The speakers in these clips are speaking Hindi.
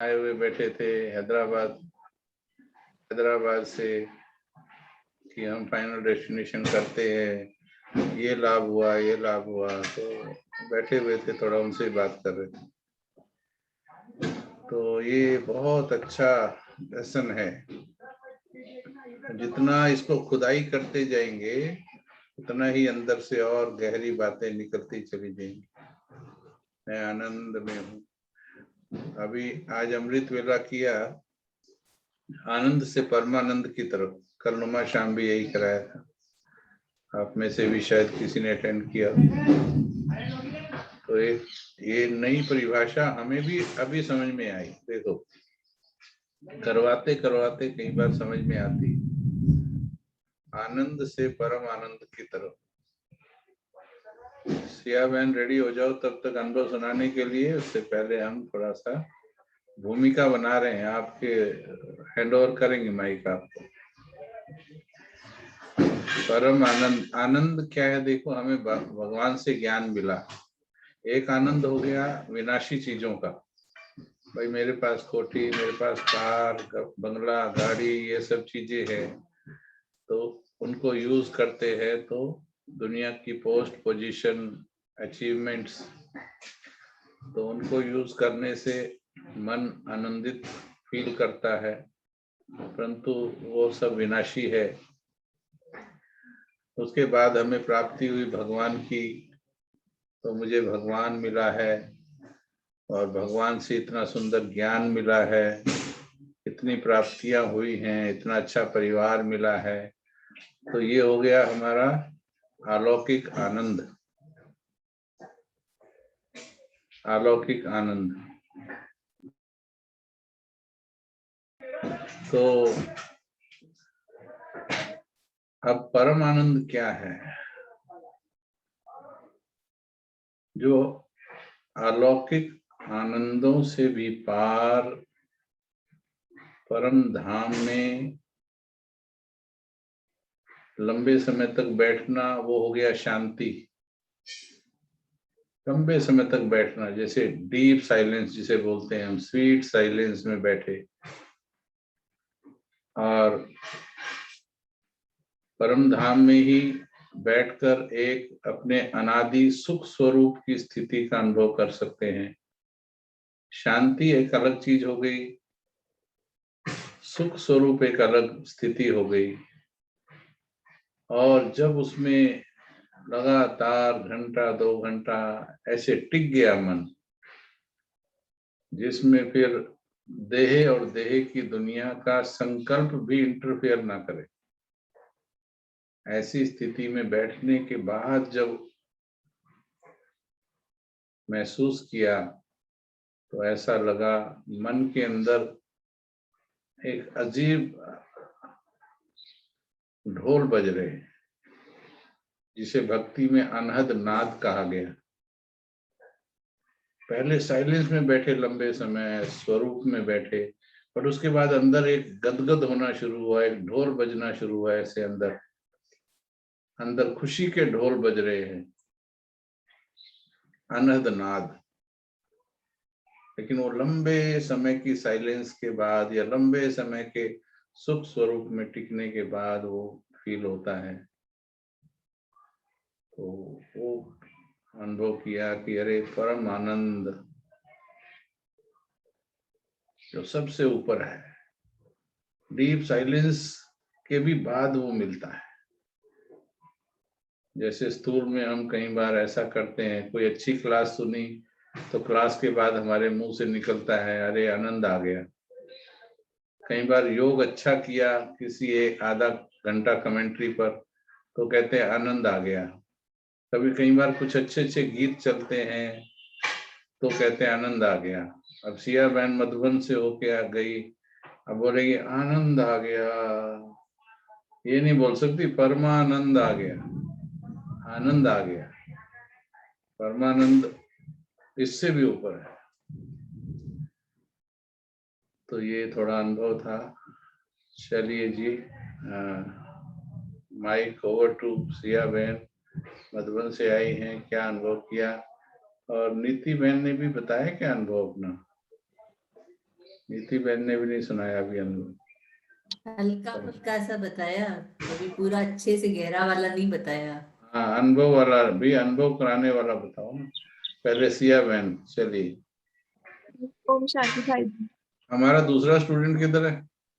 आए हुए बैठे थे हैदराबाद से कि हम फाइनल डेस्टिनेशन करते हैं, ये लाभ हुआ ये लाभ हुआ, तो बैठे हुए थे, थोड़ा उनसे बात कर रहे थे। तो ये बहुत अच्छा लेसन है, जितना इसको खुदाई करते जाएंगे उतना ही अंदर से और गहरी बातें निकलती चली जाएंगी। मैं आनंद में हूँ। अभी आज अमृत वेला किया, आनंद से परमानंद की तरफ। कल नुमा शाम भी यही कराया था, आप में से भी शायद किसी ने अटेंड किया। तो ये नई परिभाषा हमें भी अभी समझ में आई। देखो, करवाते करवाते कई बार समझ में आती, आनंद से परम आनंद की तरफ। सिया बहन रेडी हो जाओ तब तक अनुभव सुनाने के लिए। उससे पहले हम थोड़ा सा भूमिका बना रहे हैं, आपके हैंड ओवर करेंगे माइक आपको। परम आनंद, आनंद क्या है? देखो, हमें भगवान से ज्ञान मिला। एक आनंद हो गया विनाशी चीजों का, भाई मेरे पास कोठी, मेरे पास कार, बंगला, गाड़ी, ये सब चीजें हैं, तो उनको यूज करते हैं तो दुनिया की पोस्ट पोजीशन, अचीवमेंट्स, तो उनको यूज करने से मन आनंदित फील करता है, परंतु वो सब विनाशी है। उसके बाद हमें प्राप्ति हुई भगवान की, तो मुझे भगवान मिला है और भगवान से इतना सुंदर ज्ञान मिला है, इतनी प्राप्तियां हुई हैं, इतना अच्छा परिवार मिला है। तो ये हो गया हमारा अलौकिक आनंद, अलौकिक आनंद। तो अब परम आनंद क्या है? जो अलौकिक आनंदों से भी पार परम धाम में लंबे समय तक बैठना, वो हो गया शांति। लंबे समय तक बैठना, जैसे डीप साइलेंस जिसे बोलते हैं हम, स्वीट साइलेंस में बैठे और परम धाम में ही बैठकर एक अपने अनादि सुख स्वरूप की स्थिति का अनुभव कर सकते हैं। शांति एक अलग चीज हो गई, सुख स्वरूप एक अलग स्थिति हो गई। और जब उसमें लगातार घंटा 2 घंटा ऐसे टिक गया मन, जिसमें फिर देह और देह की दुनिया का संकल्प भी इंटरफेयर ना करे, ऐसी स्थिति में बैठने के बाद जब महसूस किया, तो ऐसा लगा मन के अंदर एक अजीब ढोल बज रहे, जिसे भक्ति में अनहद नाद कहा गया। पहले साइलेंस में बैठे लंबे समय, स्वरूप में बैठे, पर उसके बाद अंदर एक गदगद होना शुरू हुआ, एक ढोल बजना शुरू हुआ, ऐसे अंदर अंदर खुशी के ढोल बज रहे हैं, अनहद नाद। लेकिन वो लंबे समय की साइलेंस के बाद या लंबे समय के सुख स्वरूप में टिकने के बाद वो फील होता है। तो वो अनुभव किया कि अरे परम आनंद जो सबसे ऊपर है, डीप साइलेंस के भी बाद वो मिलता है। जैसे स्थूल में हम कई बार ऐसा करते हैं, कोई अच्छी क्लास सुनी तो क्लास के बाद हमारे मुंह से निकलता है अरे आनंद आ गया। कई बार योग अच्छा किया किसी एक आधा घंटा कमेंट्री पर, तो कहते हैं आनंद आ गया। कभी कई बार कुछ अच्छे अच्छे गीत चलते हैं तो कहते हैं आनंद आ गया। अब सिया बहन मधुबन से होके आ गई, अब बोलेगी आनंद आ गया, ये नहीं बोल सकती परमानंद आ गया, आनंद आ गया। परमानंद इससे भी ऊपर है। तो ये थोड़ा अनुभव था। चलिए जी, माइक ओवर टू सिया बहन, मधुबन से आई हैं, क्या अनुभव किया? और नीति बहन ने भी बताया क्या अनुभव अपना? नीति बहन ने भी नहीं सुनाया अभी अनुभव। हल्का फुल्का सा बताया, अभी पूरा अच्छे से गहरा वाला नहीं बताया। हाँ, अनुभव वाला भी, अनुभव कराने वाला बताओ ना। पहले सिया बहन, चलिए। ओम शांति भाई जी। हमारा दूसरा स्टूडेंट किधर है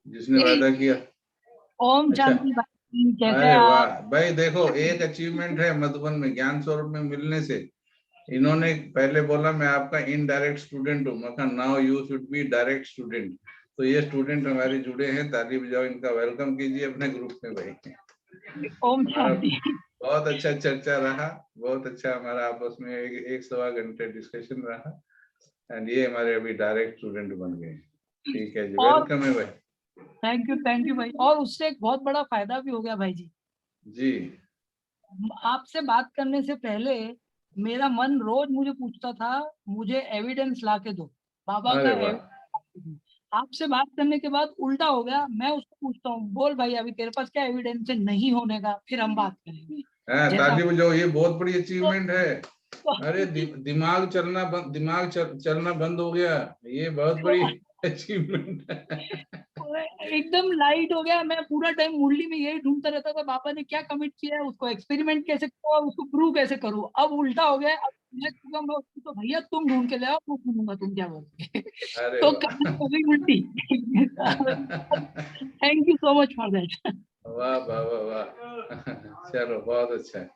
जिसने वादा किया? ओम अच्छा, शांति भाई जी, कैसे अरे हैं आप? वाह भाई, देखो एक अचीवमेंट है मधुबन में ज्ञान स्वरूप में मिलने से। इन्होंने पहले बोला मैं आपका इनडायरेक्ट स्टूडेंट हूँ, मैं कहा now you should be direct student. तो ये स्टूडेंट हमारे जुड़े हैं, ताली बजाओ, इनका वेलकम कीजिए अपने ग्रुप में भाई। ओम हमारा शांति। बहुत अच्छा चर्चा रहा, बहुत अच्छा हमारा आपस में एक सवा घंटे डिस्कशन रहा, एंड ये हमारे अभी डायरेक्ट स्टूडेंट बन गए। ठीक है जी, और वेलकम है भाई। थैंक यू भाई। और उससे एक बहुत बड़ा फायदा भी हो गया भाई जी। जी, आपसे बात करने से पहले मेरा मन रोज मुझे पूछता था, मुझे एविडेंस ला के दो, बाबा का अरे वाह, एविडेंस। आपसे बात करने के बाद उल्टा हो गया, मैं उसको पूछता हूँ, बोल भाई अभी तेरे पास क्या एविडेंस है नहीं होने का, फिर हम बात करेंगे। हाँ, जैसा ताली बजाओ, ये बहुत बड़ी अचीवमेंट है। तो, अरे दिमाग चलना बंद, चलना बंद हो गया, ये बहुत बड़ी अचीवमेंट है। एकदम लाइट हो गया। मैं पूरा टाइम मुरली में यही ढूंढता रहता था, बाबा ने क्या कमिट किया है, उसको एक्सपेरिमेंट कैसे करूँ और उसको प्रूव कैसे करूँ। अब उल्टा हो गया, अब मैं उसको तो भैया तुम ढूंढ के ले आओ, मैं सुनूंगा तुम क्या बोलोगे। अरे तो वाह। कमिट हो गई उल्टी। Thank you so much for that. वाह वाह वाह वाह। चलो बहुत अच्छा है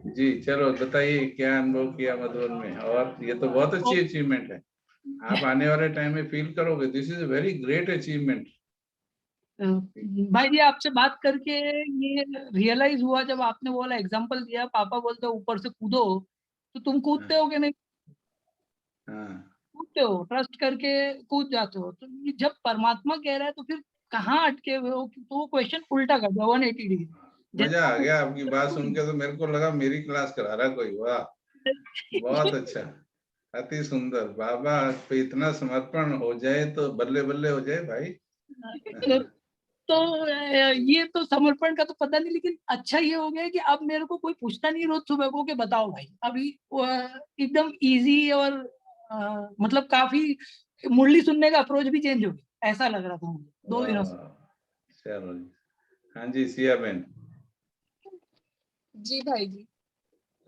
जी। चलो बताइए क्या अनुभव किया मधुबन में, और ये तो बहुत अच्छी अचीवमेंट है। आप आने वाले टाइम में फील करोगे this is a very great achievement. भाई जी आपसे बात करके ये रियलाइज हुआ, जब आपने बोला एग्जांपल दिया, पापा बोलते ऊपर से कूदो, तो तुम कूदते हो कि नहीं? हाँ, कूदते हो, ट्रस्ट करके कूद जाते हो। तो ये जब परमात्मा कह रहा है तो फिर कहाँ अटके हुए हो? तो वो क्वेश्चन उल्टा कर दिया 180 डिग्री। मजा आ गया आपकी बात सुन के, तो मेरे को लगा मेरी क्लास करा रहा कोई। वाह, बहुत अच्छा, अति सुंदर। बाबा पे इतना समर्पण हो जाए तो बल्ले बल्ले हो जाए भाई। तो ये तो समर्पण का तो पता नहीं, लेकिन अच्छा ये हो गया कि अब मेरे को कोई पूछता नहीं रोज सुबह को कि बताओ भाई। अभी एकदम इजी, और मतलब काफी मुरली सुनने का अप्रोच भी चेंज हो गया, ऐसा लग रहा था मुझे 2 दिनों से। चलो जी, हाँ जी सिया बहन। जी भाई जी,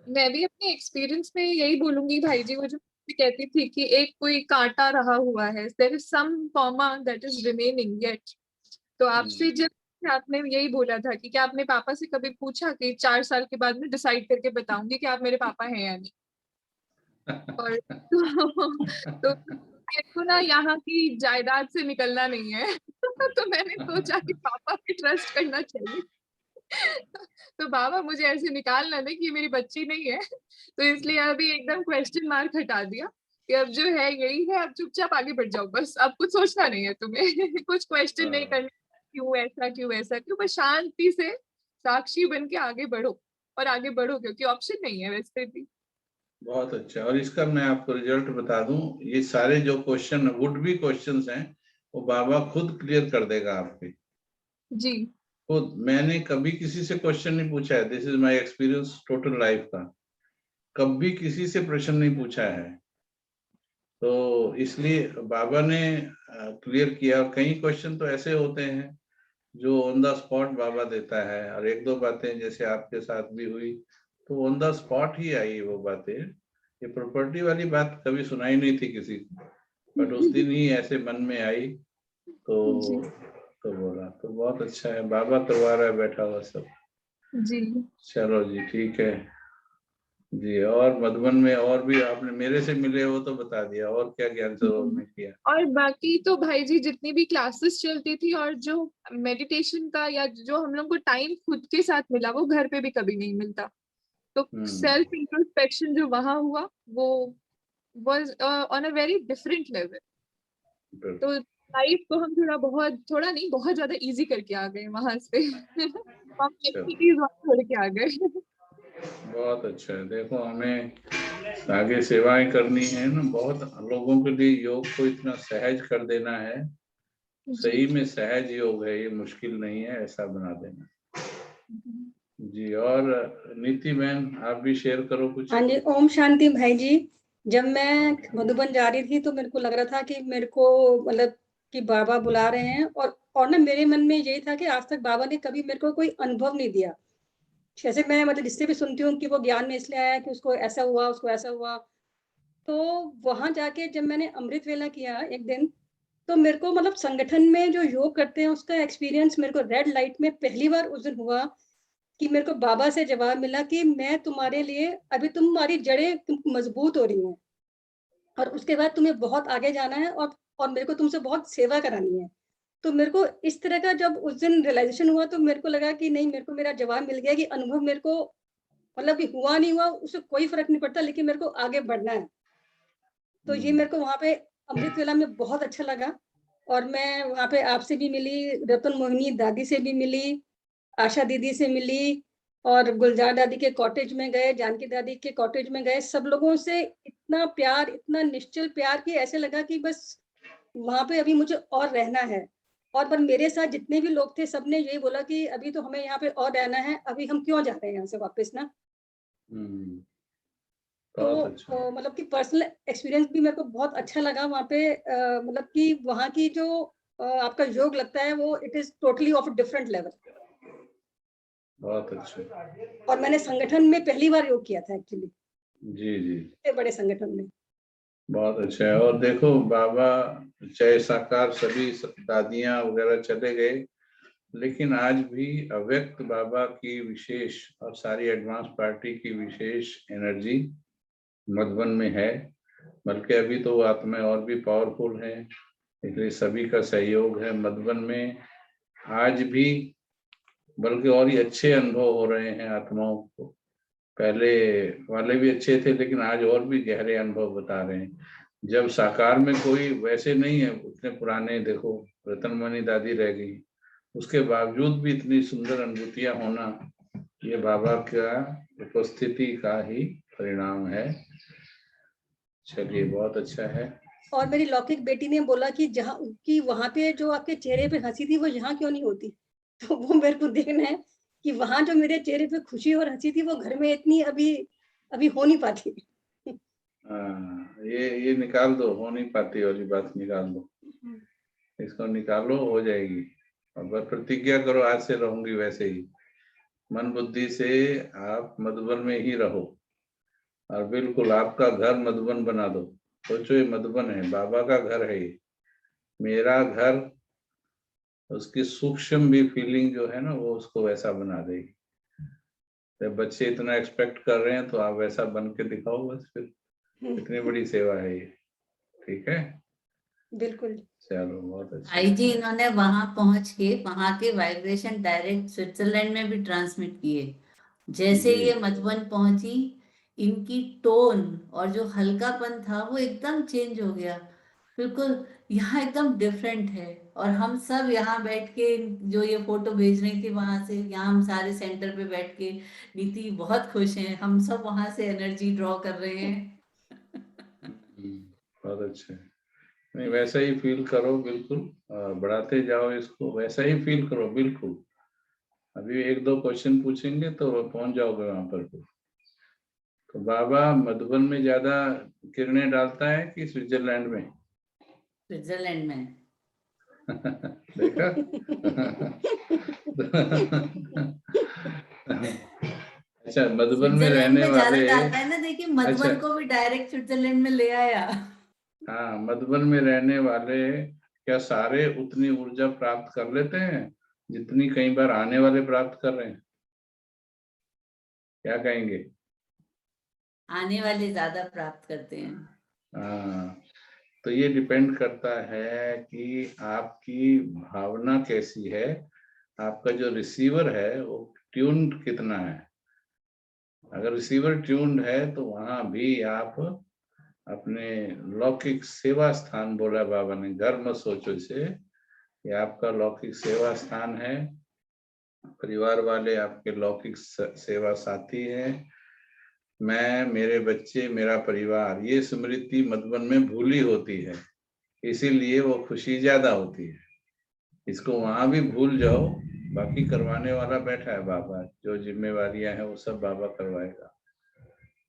मैं भी अपने एक्सपीरियंस में यही बोलूंगी भाई जी। वो जो कहती थी कि एक कोई कांटा रहा हुआ है, there is some comma that is remaining yet. तो आपसे जब आपने यही बोला था कि क्या आपने पापा से कभी पूछा कि 4 साल के बाद में डिसाइड करके बताऊंगी कि आप मेरे पापा हैं या नहीं? और तो मेरे को ना यहाँ की जायदाद से निकलना नहीं है। तो मैंने सोचा कि पापा पे ट्रस्ट करना चाहिए। तो बाबा मुझे ऐसे निकालना दे कि ये मेरी बच्ची नहीं है। तो इसलिए अभी एकदम क्वेश्चन मार्क हटा दिया कि अब जो है यही है, अब चुपचाप आगे बढ़ जाओ, बस अब कुछ सोचना नहीं है तुम्हें। कुछ क्वेश्चन नहीं करना, क्यों ऐसा क्यों ऐसा क्यों, बस शांति से साक्षी बन के आगे बढ़ो। और आगे बढ़ो क्योंकि ऑप्शन नहीं है वैसे भी। बहुत अच्छा। और इसका मैं आपको रिजल्ट बता दूं, ये सारे जो क्वेश्चन वुड बी क्वेश्चंस हैं वो बाबा खुद क्लियर कर देगा आपके। जी खुद, मैंने कभी किसी से क्वेश्चन नहीं पूछा है, this is my experience total life का। कभी किसी से प्रश्न नहीं पूछा है, तो इसलिए बाबा ने क्लियर किया। कई क्वेश्चन तो ऐसे होते हैं जो ऑन द स्पॉट बाबा देता है, और एक दो बातें जैसे आपके साथ भी हुई तो ऑन द स्पॉट ही आई वो बातें। ये प्रॉपर्टी वाली बात कभी सुनाई नहीं थी किसी को, बट उस दिन ही ऐसे मन में आई जी तो बोला। तो बहुत अच्छा है, बाबा करवा रहा है बैठा हुआ सब। जी। चलो जी, ठीक है जी। और मधुबन में और भी आपने मेरे से मिले हो तो बता दिया, और क्या ज्ञान सरोवर में किया? और बाकी तो भाई जी जितनी भी क्लासेस चलती थी और जो मेडिटेशन का या जो हम लोग को टाइम खुद के साथ मिला, वो घर पे भी कभी नहीं मिलता। तो सेल्फ इंट्रोस्पेक्शन जो वहां हुआ वो was on a very different level. तो लाइफ को हम थोड़ा नहीं बहुत ज्यादा इजी करके आ गए वहां से। कॉम्प्लेक्सिटीज छोड़ के आ गए। बहुत अच्छा है। देखो हमें आगे सेवाएं करनी है ना, बहुत लोगों के लिए योग को इतना सहज कर देना है। सही में सहज योग है ये, मुश्किल नहीं है, ऐसा बना देना जी। और नीति बहन आप भी शेयर करो कुछ। हाँ जी, ओम शांति भाई जी। जब मैं मधुबन जा रही थी तो मेरे को लग रहा था कि मेरे को मतलब कि बाबा बुला रहे हैं। और ना मेरे मन में यही था कि आज तक बाबा ने कभी मेरे को कोई अनुभव नहीं दिया। जैसे मैं मतलब जिससे भी सुनती हूँ कि वो ज्ञान में इसलिए आया कि उसको ऐसा हुआ, उसको ऐसा हुआ। तो वहां जाके जब मैंने अमृत वेला किया एक दिन, तो मेरे को मतलब संगठन में जो योग करते हैं उसका एक्सपीरियंस मेरे को रेड लाइट में पहली बार उस दिन हुआ कि मेरे को बाबा से जवाब मिला कि मैं तुम्हारे लिए, अभी तुम्हारी जड़ें मजबूत हो रही हैं और उसके बाद तुम्हें बहुत आगे जाना है, और मेरे को तुमसे बहुत सेवा करानी है। तो मेरे को इस तरह का जब उस दिन रियलाइजेशन हुआ तो मेरे को लगा कि नहीं, मेरे को मेरा जवाब मिल गया कि अनुभव मेरे को मतलब कि हुआ नहीं हुआ उससे कोई फर्क नहीं पड़ता, लेकिन मेरे को आगे बढ़ना है। तो ये मेरे को वहाँ पे अमृत वेला में बहुत अच्छा लगा। और मैं वहाँ पे आपसे भी मिली, रतन मोहिनी दादी से भी मिली, आशा दीदी से मिली, और गुलजार दादी के कॉटेज में गए, जानकी दादी के कॉटेज में गए। सब लोगों से इतना प्यार, इतना निश्चल प्यार कि ऐसे लगा कि बस वहां पे अभी मुझे और रहना है। और पर मेरे साथ जितने भी लोग थे सबने यही बोला कि अभी तो हमें यहाँ पे और रहना है, अभी हम क्यों जा रहे हैं यहाँ से वापस ना। बहुत अच्छा। तो मतलब कि पर्सनल एक्सपीरियंस भी मेरे को बहुत अच्छा लगा वहाँ पे। मतलब कि वहाँ की जो आपका योग लगता है वो it is totally off different level. बहुत अच्छा। और मैंने संगठन में पहली बार योग किया था एक्चुअली, जी जी, इतने बड़े संगठन में। बहुत अच्छा है। और देखो बाबा चाहे साकार सभी दादियां वगैरह चले गए, लेकिन आज भी अव्यक्त बाबा की विशेष और सारी एडवांस पार्टी की विशेष एनर्जी मधुबन में है। बल्कि अभी तो आत्माएं और भी पावरफुल हैं, इसलिए सभी का सहयोग है मधुबन में आज भी। बल्कि और ही अच्छे अनुभव हो रहे हैं आत्माओं को। पहले वाले भी अच्छे थे, लेकिन आज और भी गहरे अनुभव बता रहे हैं। जब साकार में कोई वैसे नहीं है, उतने पुराने, देखो रतनमणि दादी रह गई, उसके बावजूद भी इतनी सुंदर अनुभूतियां होना, ये बाबा का उपस्थिति का ही परिणाम है। चलिए, बहुत अच्छा है। और मेरी लौकिक बेटी ने बोला कि जहाँ की वहां पे जो आपके चेहरे पे हंसी थी वो यहाँ क्यों नहीं होती। तो वो मेरे को देखना है कि वहां जो मेरे चेहरे पे खुशी और हंसी थी वो घर में इतनी अभी अभी हो नहीं पाती। हाँ, ये निकाल दो, हो नहीं पाती वाली बात निकाल दो, इसको निकालो, हो जाएगी। और बस प्रतिज्ञा करो, आज से रहूंगी वैसे ही, मन बुद्धि से आप मधुबन में ही रहो। और बिल्कुल आपका घर मधुबन बना दो। सोचो ये मधुबन है, बाबा का घर है ये, मेरा घर। उसकी सूक्ष्म भी फीलिंग जो है ना, वो उसको वैसा बना देगी। जब बच्चे इतना एक्सपेक्ट कर रहे हैं तो आप वैसा बन के दिखाओ, बस फिर इतनी बड़ी सेवा है ये। ठीक है, बिल्कुल। चलो, बहुत अच्छा। आई जी इन्होंने वहां पहुंच के वहां के वाइब्रेशन डायरेक्ट स्विट्जरलैंड में भी ट्रांसमिट किए। जैसे जी। ये मधुबन पहुंची, इनकी टोन और जो हल्कापन था वो एकदम चेंज हो गया। बिल्कुल यहाँ एकदम डिफरेंट है। और हम सब यहाँ बैठ के जो ये फोटो भेज रही थी वहां से, यहाँ हम सारे सेंटर पे बैठ के, नीति बहुत खुश हैं, हम सब वहां से एनर्जी ड्रॉ कर रहे हैं। बहुत अच्छा है। नहीं, वैसा ही फील करो बिल्कुल, बढ़ाते जाओ इसको, वैसा ही फील करो बिल्कुल। अभी एक दो क्वेश्चन पूछेंगे तो पहुंच जाओगे वहां पर। तो बाबा मधुबन में ज्यादा किरणें डालता है कि स्विट्जरलैंड में? स्विट्जरलैंड में। देखा। अच्छा, मधुबन में स्विट्जरलैंड रहने में ज्यादा वाले, डालता है ना, देखिए अच्छा मधुबन को भी डायरेक्ट स्विट्जरलैंड में ले आया। हाँ, मधुबन में रहने वाले क्या सारे उतनी ऊर्जा प्राप्त कर लेते हैं जितनी कई बार आने वाले प्राप्त कर रहे हैं? क्या कहेंगे? आने वाले ज्यादा प्राप्त करते हैं। हाँ, तो ये डिपेंड करता है कि आपकी भावना कैसी है, आपका जो रिसीवर है वो ट्यून कितना है। अगर रिसीवर ट्यून्ड है तो वहां भी आप अपने लौकिक सेवा स्थान, बोला बाबा ने, घर मत सोचो इसे, ये आपका लौकिक सेवा स्थान है। परिवार वाले आपके लौकिक सेवा साथी हैं। मैं, मेरे बच्चे, मेरा परिवार, ये स्मृति मधुबन में भूली होती है, इसीलिए वो खुशी ज्यादा होती है। इसको वहां भी भूल जाओ, बाकी करवाने वाला बैठा है बाबा, जो जिम्मेवारियां हैं वो सब बाबा करवाएगा।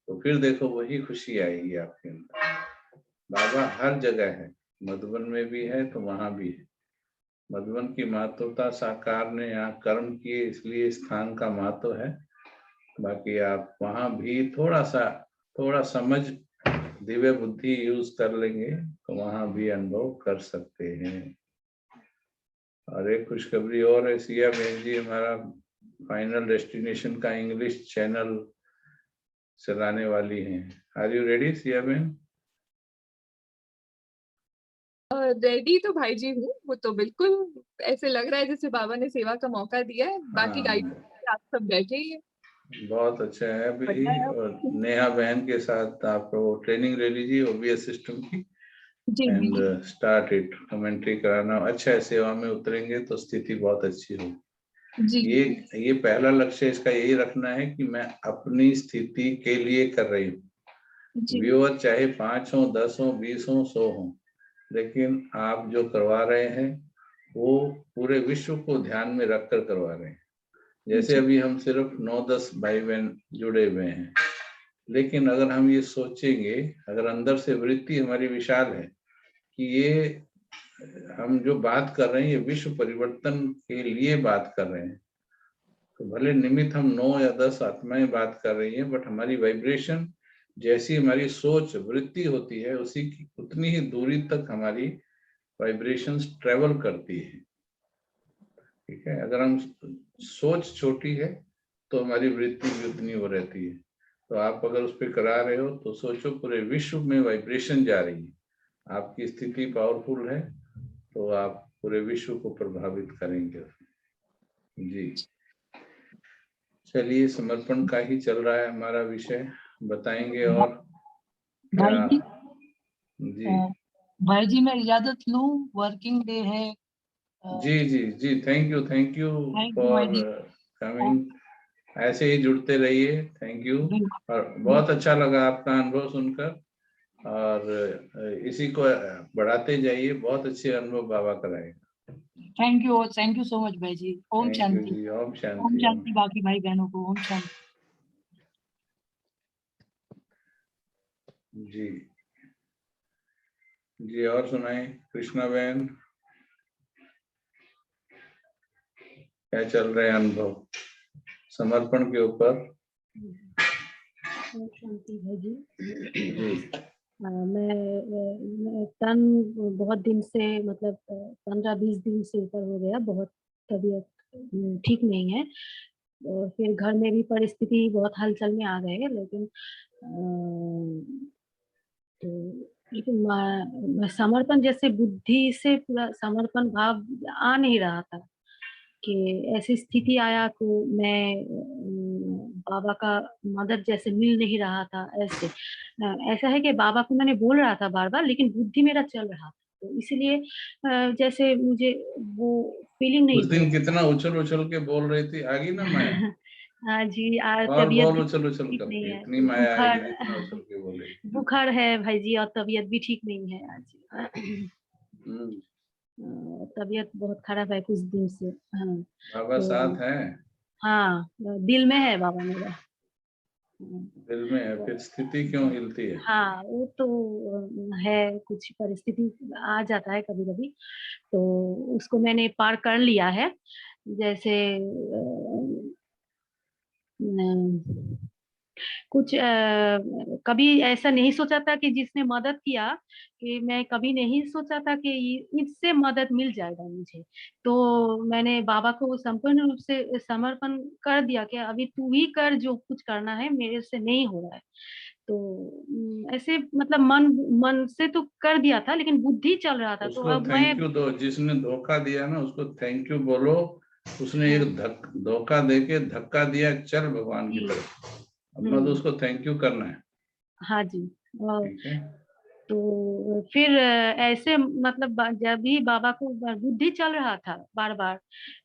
तो फिर देखो वही खुशी आएगी आपके अंदर। बाबा हर जगह है, मधुबन में भी है तो वहां भी है। मधुबन की महत्वता साकार ने यहाँ कर्म किए इसलिए स्थान का महत्व है। बाकी आप वहां भी थोड़ा समझ दिव्य बुद्धि यूज कर लेंगे तो वहां भी अनुभव कर सकते हैं। और एक खुशखबरी और है, सिया बहन जी हमारा फाइनल डेस्टिनेशन का इंग्लिश चैनल चलाने वाली हैं। आर यू रेडी सिया बहन? रेडी तो भाई जी हूँ, वो तो बिल्कुल ऐसे लग रहा है जैसे बाबा ने सेवा का मौका दिया है। बाकी गाइड आप सब बैठे ही है। बहुत अच्छा है। अभी बढ़िया है। और नेहा बहन के साथ आप ट्रेनिंग ले लीजिए ओबीएस सिस्टम की G and G start it. Commentary कराना अच्छा है, सेवा में उतरेंगे तो स्थिति बहुत अच्छी होगी। जी ये पहला लक्ष्य इसका यही रखना है कि मैं अपनी स्थिति के लिए कर रही हूँ। जी व्यूअर चाहे 5 हो, 10 हो, 20 हो, 100 हो, लेकिन आप जो करवा रहे हैं वो पूरे विश्व को ध्यान में रखकर करवा रहे हैं। जैसे जी अभी हम सिर्फ 9-10 भाई बहन जुड़े हुए हैं, लेकिन अगर हम ये सोचेंगे, अगर अंदर से वृत्ति हमारी विशाल है कि ये हम जो बात कर रहे हैं ये विश्व परिवर्तन के लिए बात कर रहे हैं, तो भले निमित्त हम 9 या 10 आत्माएं बात कर रही हैं, बट हमारी वाइब्रेशन जैसी हमारी सोच वृत्ति होती है उसी की उतनी ही दूरी तक हमारी वाइब्रेशंस ट्रेवल करती है। ठीक है, अगर हम सोच छोटी है तो हमारी वृत्ति भी उतनी हो रहती है। तो आप अगर उस पर करा रहे हो तो सोचो पूरे विश्व में वाइब्रेशन जा रही है, आपकी स्थिति पावरफुल है तो आप पूरे विश्व को प्रभावित करेंगे। जी चलिए, समर्पण का ही चल रहा है हमारा विषय, बताएंगे और क्या? भाई जी जी भाई जी मैं इजाजत लूं, वर्किंग डे है। जी जी जी, थैंक यू थैंक यू भाई फॉर जी। कमिंग। ऐसे ही जुड़ते रहिए, थैंक यू। बिल्कुल और बहुत अच्छा लगा आपका अनुभव सुनकर, और इसी को बढ़ाते जाइए, बहुत अच्छे अनुभव बाबा कराएगा। थैंक यू सो मच भाई जी। ओम थैंक यू शांति। जी, ओम ओम शांति, ओम शांति बाकी भाई बहनों को ओम शांति। जी जी। और सुनाए कृष्णा बहन, क्या चल रहे हैं अनुभव समर्पण के ऊपर? शांति है जी। जी मैं तन बहुत दिन से मतलब 15-20 दिन से ऊपर हो गया, बहुत तबीयत ठीक नहीं है। और फिर घर में भी परिस्थिति बहुत हलचल में आ गए, लेकिन तो लेकिन मैं समर्पण जैसे बुद्धि से पूरा समर्पण भाव आ नहीं रहा था कि ऐसी स्थिति आया तो मैं बाबा का मदद जैसे मिल नहीं रहा था। ऐसा है कि बाबा को मैंने बोल रहा था बार-बार, लेकिन बुद्धि मेरा चल रहा था, तो इसलिए जैसे मुझे वो फीलिंग नहीं उस हो दिन रहा कितना उछल उछल के बोल रही थी, आ गई ना माया? था। हाँ जी, और तबीयत बोल भी उछल उछल ठीक नहीं करके, है, इतनी माया आएगी बुखार जितना उछल के बोलेगी। बुखार है भाई जी, और तबीयत भी ठीक नहीं है आज। हम्म, तबीयत बहुत खराब है कुछ दिन से। हाँ, बाबा तो साथ है, हाँ, दिल में है बाबा मेरा। दिल में है, तो फिर स्थिति क्यों हिलती है? हाँ, वो तो है, कुछ परिस्थिति आ जाता है कभी-कभी, तो उसको मैंने पार कर लिया है। जैसे न कुछ कभी ऐसा नहीं सोचा था कि जिसने मदद किया, कि मैं कभी नहीं सोचा था कि इससे मदद मिल जाएगा मुझे। तो मैंने बाबा को संपूर्ण रूप से समर्पण कर दिया कि अभी तू ही कर जो कुछ करना है, मेरे से नहीं हो रहा है। तो ऐसे मतलब मन मन से तो कर दिया था, लेकिन बुद्धि चल रहा था, तो उसको अब मैं थैंक यू दो, जिसने धोखा दिया ना उसको थैंक यू बोलो। उसने हाँ, एक धोखा देके धक्का दिया, चल भगवान की जी, तरफ, अब मैं तो उसको थैंक यू करना है। हाँ जी। ठीक है, तो फिर ऐसे मतलब जब भी बाबा को बुद्धि चल रहा था बार-बार,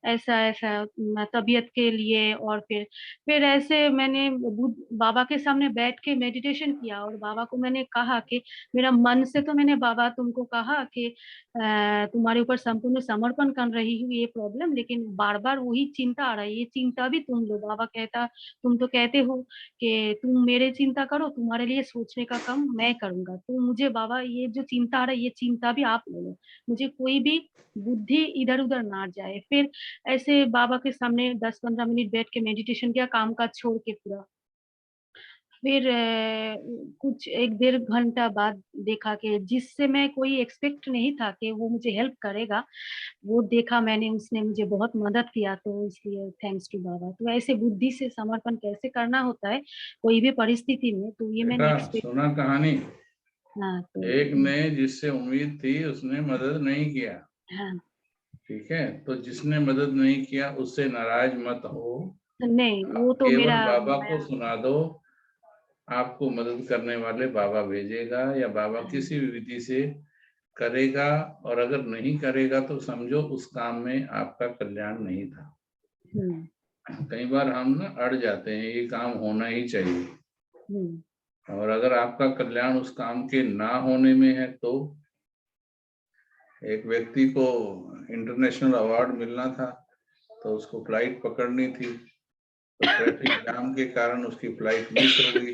ऐसा-ऐसा तबीयत के लिए, और फिर ऐसे मैंने बाबा के सामने बैठ के मेडिटेशन किया, और बाबा को मैंने कहा कि मेरा मन से तो मैंने बाबा तुमको कहा कि तुम्हारे ऊपर संपूर्ण समर्पण कर रही हूँ ये प्रॉब्लम, लेकिन बार-बार वही चिंता आ रही है, ये चिंता भी तुम लो। बाबा कहता, तुम तो कहते हो कि तुम मेरे चिंता करो, तुम्हारे लिए सोचने का काम मैं करूँगा। तुम मुझे बाबा ये जो चिंता आ रहा है ये चिंता भी आप ले लो, मुझे कोई भी बुद्धि इधर उधर ना जाए। फिर ऐसे बाबा के सामने 10-15 मिनट बैठ के मेडिटेशन किया, काम काज छोड़ के पूरा। फिर कुछ 1-1.5 घंटा बाद देखा कि जिससे मैं कोई एक्सपेक्ट नहीं था कि वो मुझे हेल्प करेगा, वो देखा मैंने, उसने मुझे बहुत मदद किया, तो इसलिए थैंक्स टू बाबा। तो ऐसे बुद्धि से समर्पण कैसे करना होता है कोई भी परिस्थिति में, तो ये मैंने बेटा एक्सपेक्ट। सुना कहानी, हाँ तो एक ने जिससे उम्मीद थी उसने मदद नहीं किया, हाँ ठीक है, तो जिसने मदद नहीं किया उससे नाराज मत हो, नहीं, वो तो केवल मेरा बाबा को सुना दो, आपको मदद करने वाले बाबा भेजेगा या बाबा किसी भी विधि से करेगा, और अगर नहीं करेगा तो समझो उस काम में आपका कल्याण नहीं था। कई बार हम ना अड़ जाते हैं, ये काम होना ही चाहिए, और अगर आपका कल्याण उस काम के ना होने में है तो एक व्यक्ति को इंटरनेशनल अवार्ड मिलना था, तो उसको फ्लाइट पकड़नी थी, तो ट्रैफिक जाम के कारण उसकी फ्लाइट मिस हो गई,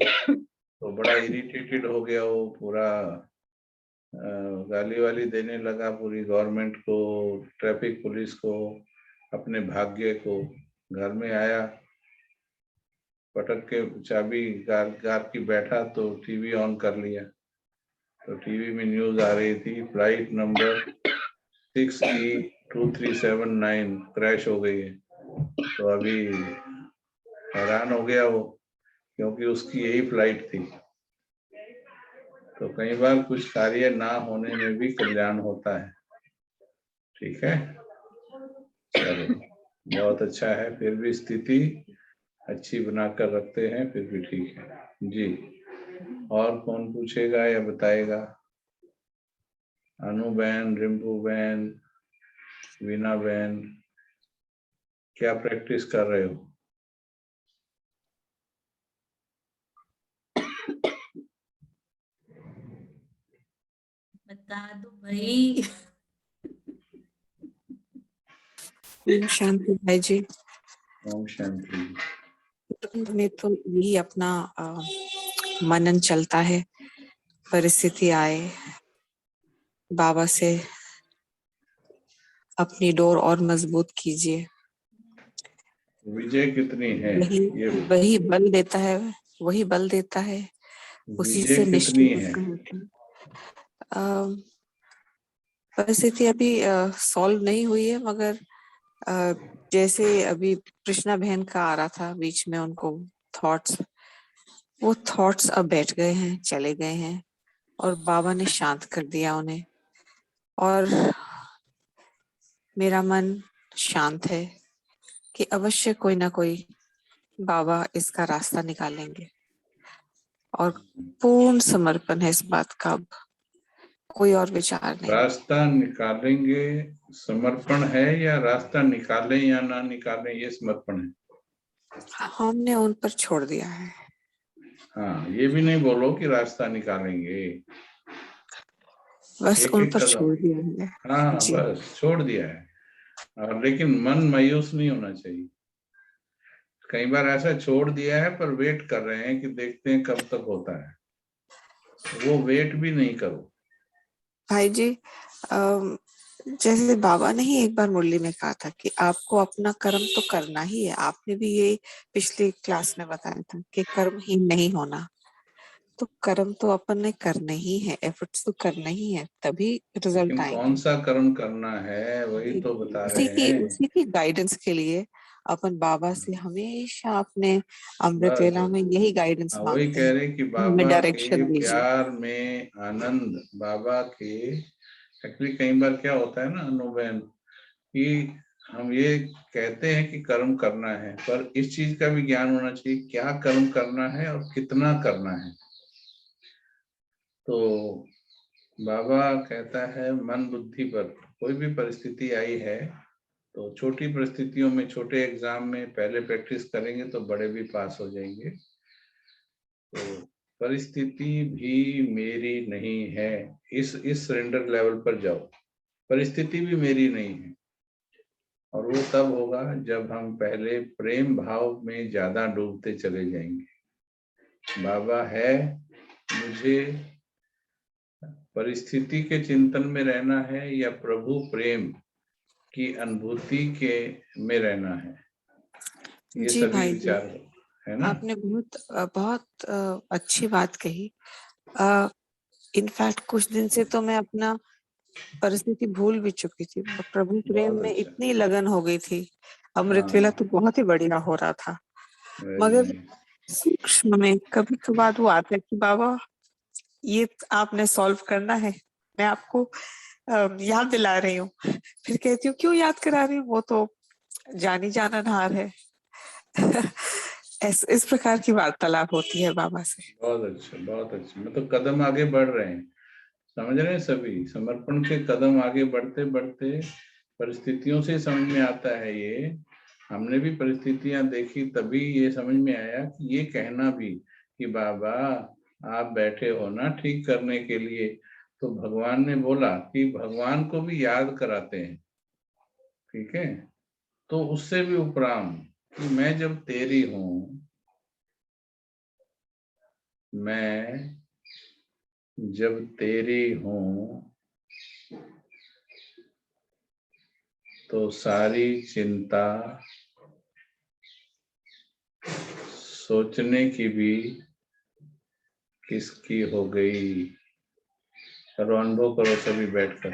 तो बड़ा इरिटेटेड हो गया, वो पूरा गाली वाली देने लगा पूरी गवर्नमेंट को, ट्रैफिक पुलिस को, अपने भाग्य को। घर में आया, पटक के चाबी गार की बैठा, तो टीवी ऑन कर लिया, तो टीवी में न्यूज आ रही थी, फ्लाइट नंबर 6E2379 क्रैश हो गई है। तो अभी हैरान हो गया वो, क्योंकि उसकी यही फ्लाइट थी। तो कई बार कुछ कार्य ना होने में भी कल्याण होता है, ठीक है। चलो बहुत अच्छा है, फिर भी स्थिति अच्छी बनाकर रखते हैं, फिर भी ठीक है जी। और कौन पूछेगा या बताएगा? अनु बहन, रिम्पू बहन, वीना बहन, क्या प्रैक्टिस कर रहे हो? बता दो भाई। ओम शांति भाई जी। ओम शांति। में तो यही अपना मनन चलता है, परिस्थिति आए बाबा से अपनी डोर और मजबूत कीजिए, विजय कितनी है? वही बल देता है, वही बल देता है, उसी विजय से कितनी निश्चित है? परिस्थिति अभी सॉल्व नहीं हुई है, मगर जैसे अभी कृष्णा बहन का आ रहा था बीच में उनको थॉट्स, वो थॉट्स अब बैठ गए हैं, चले गए हैं, और बाबा ने शांत कर दिया उन्हें, और मेरा मन शांत है कि अवश्य कोई ना कोई बाबा इसका रास्ता निकालेंगे, और पूर्ण समर्पण है इस बात का, अब कोई और विचार नहीं। रास्ता निकालेंगे समर्पण है, या रास्ता निकालें या ना निकालें ये समर्पण है? हमने उन पर छोड़ दिया है। हाँ, ये भी नहीं बोलो कि रास्ता निकालेंगे, बस एक उन एक पर कदम। छोड़ दिया है। हाँ जी। बस छोड़ दिया है, और लेकिन मन मायूस नहीं होना चाहिए। कई बार ऐसा छोड़ दिया है पर वेट कर रहे हैं कि देखते हैं कब तक होता है, वो वेट भी नहीं करो भाई जी, जैसे बाबा ने ही एक बार मुरली में कहा था कि आपको अपना कर्म तो करना ही है। आपने भी ये पिछली क्लास में बताया था कि कर्महीन नहीं होना, तो कर्म तो अपन ने करने ही है, एफर्ट्स तो करना ही है, तभी रिजल्ट लेकिन आएंगे। कौन सा कर्म करना है वही तो बता रहे हैं। उसी की गाइडेंस के लिए अपन बाबा से हमेशा अपने अमृत बस वेला में यही गाइडेंस वही मांगते कह हैं, रहे कि हमें बाबा के डायरेक्शन दीजिए। प्यार में आनंद, बाबा के एक्चुअली कई बार क्या होता है ना अनुभव, कि हम ये कहते हैं कि कर्म करना है, पर इस चीज का भी ज्ञान होना चाहिए क्या कर्म करना है और कितना करना है। तो बाबा कहता है मन बुद्धि पर, कोई भी परिस्थिति आई है तो छोटी परिस्थितियों में, छोटे एग्जाम में पहले प्रैक्टिस करेंगे तो बड़े भी पास हो जाएंगे। तो परिस्थिति भी मेरी नहीं है, इस सरेंडर लेवल पर जाओ, परिस्थिति भी मेरी नहीं है। और वो तब होगा जब हम पहले प्रेम भाव में ज्यादा डूबते चले जाएंगे। बाबा है, मुझे परिस्थिति के चिंतन में रहना है या प्रभु प्रेम की अनुभूति के में रहना है, ये जी सभी भाई जी, विचार है ना। आपने बहुत अच्छी बात कही। इनफैक्ट कुछ दिन से तो मैं अपना परिस्थिति भूल भी चुकी थी, प्रभु प्रेम बहुत में अच्छा। इतनी लगन हो गई थी। अमृत वेला तो बहुत ही बढ़िया हो रहा था, मगर सूक्ष्म में कभी कभार वो आता है कि बाबा ये आपने सॉल्व करना है, मैं आपको याद दिला रही हूँ। फिर कहती हूँ क्यों याद करा रही हूँ, वो तो जानी जाननहार है। इस प्रकार की वार्तालाप होती है बाबा से। बहुत अच्छा, बहुत अच्छा। मतलब कदम आगे बढ़ रहे हैं, समझ रहे हैं सभी। समर्पण के कदम आगे बढ़ते बढ़ते परिस्थितियों से समझ में आता है। ये हमने भी परिस्थितियां देखी, तभी ये समझ में आया कि ये कहना भी कि बाबा आप बैठे हो ना ठीक करने के लिए, तो भगवान ने बोला कि भगवान को भी याद कराते हैं, ठीक है। तो उससे भी उपराम कि मैं जब तेरी हूं, मैं जब तेरी हूं, तो सारी चिंता सोचने की भी किसकी हो गई। करो, अनुभव करो सभी बैठकर।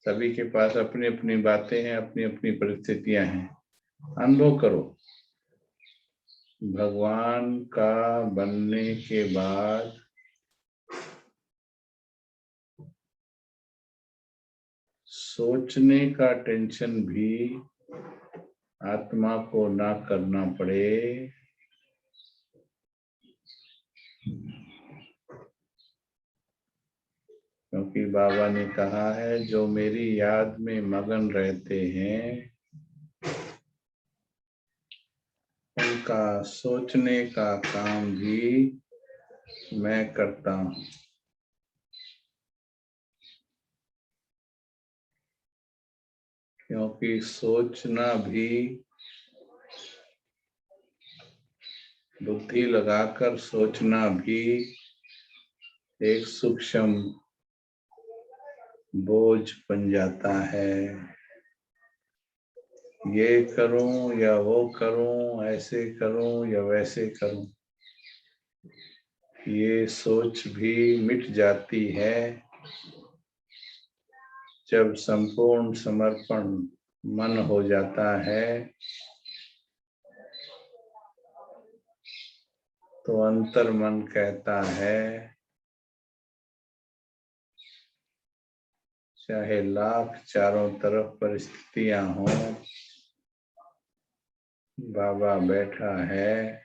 सभी के पास अपनी अपनी बातें हैं, अपनी अपनी परिस्थितियां हैं, अनुभव करो। भगवान का बनने के बाद सोचने का टेंशन भी आत्मा को ना करना पड़े, क्योंकि बाबा ने कहा है जो मेरी याद में मगन रहते हैं उनका सोचने का काम भी मैं करता हूँ। क्योंकि सोचना भी, बुद्धि लगाकर सोचना भी एक सूक्ष्म बोझ बन जाता है। ये करूं या वो करूं, ऐसे करूं या वैसे करूं, ये सोच भी मिट जाती है जब संपूर्ण समर्पण मन हो जाता है। तो अंतर मन कहता है चाहे लाख चारों तरफ परिस्थितियां हों, बाबा बैठा है,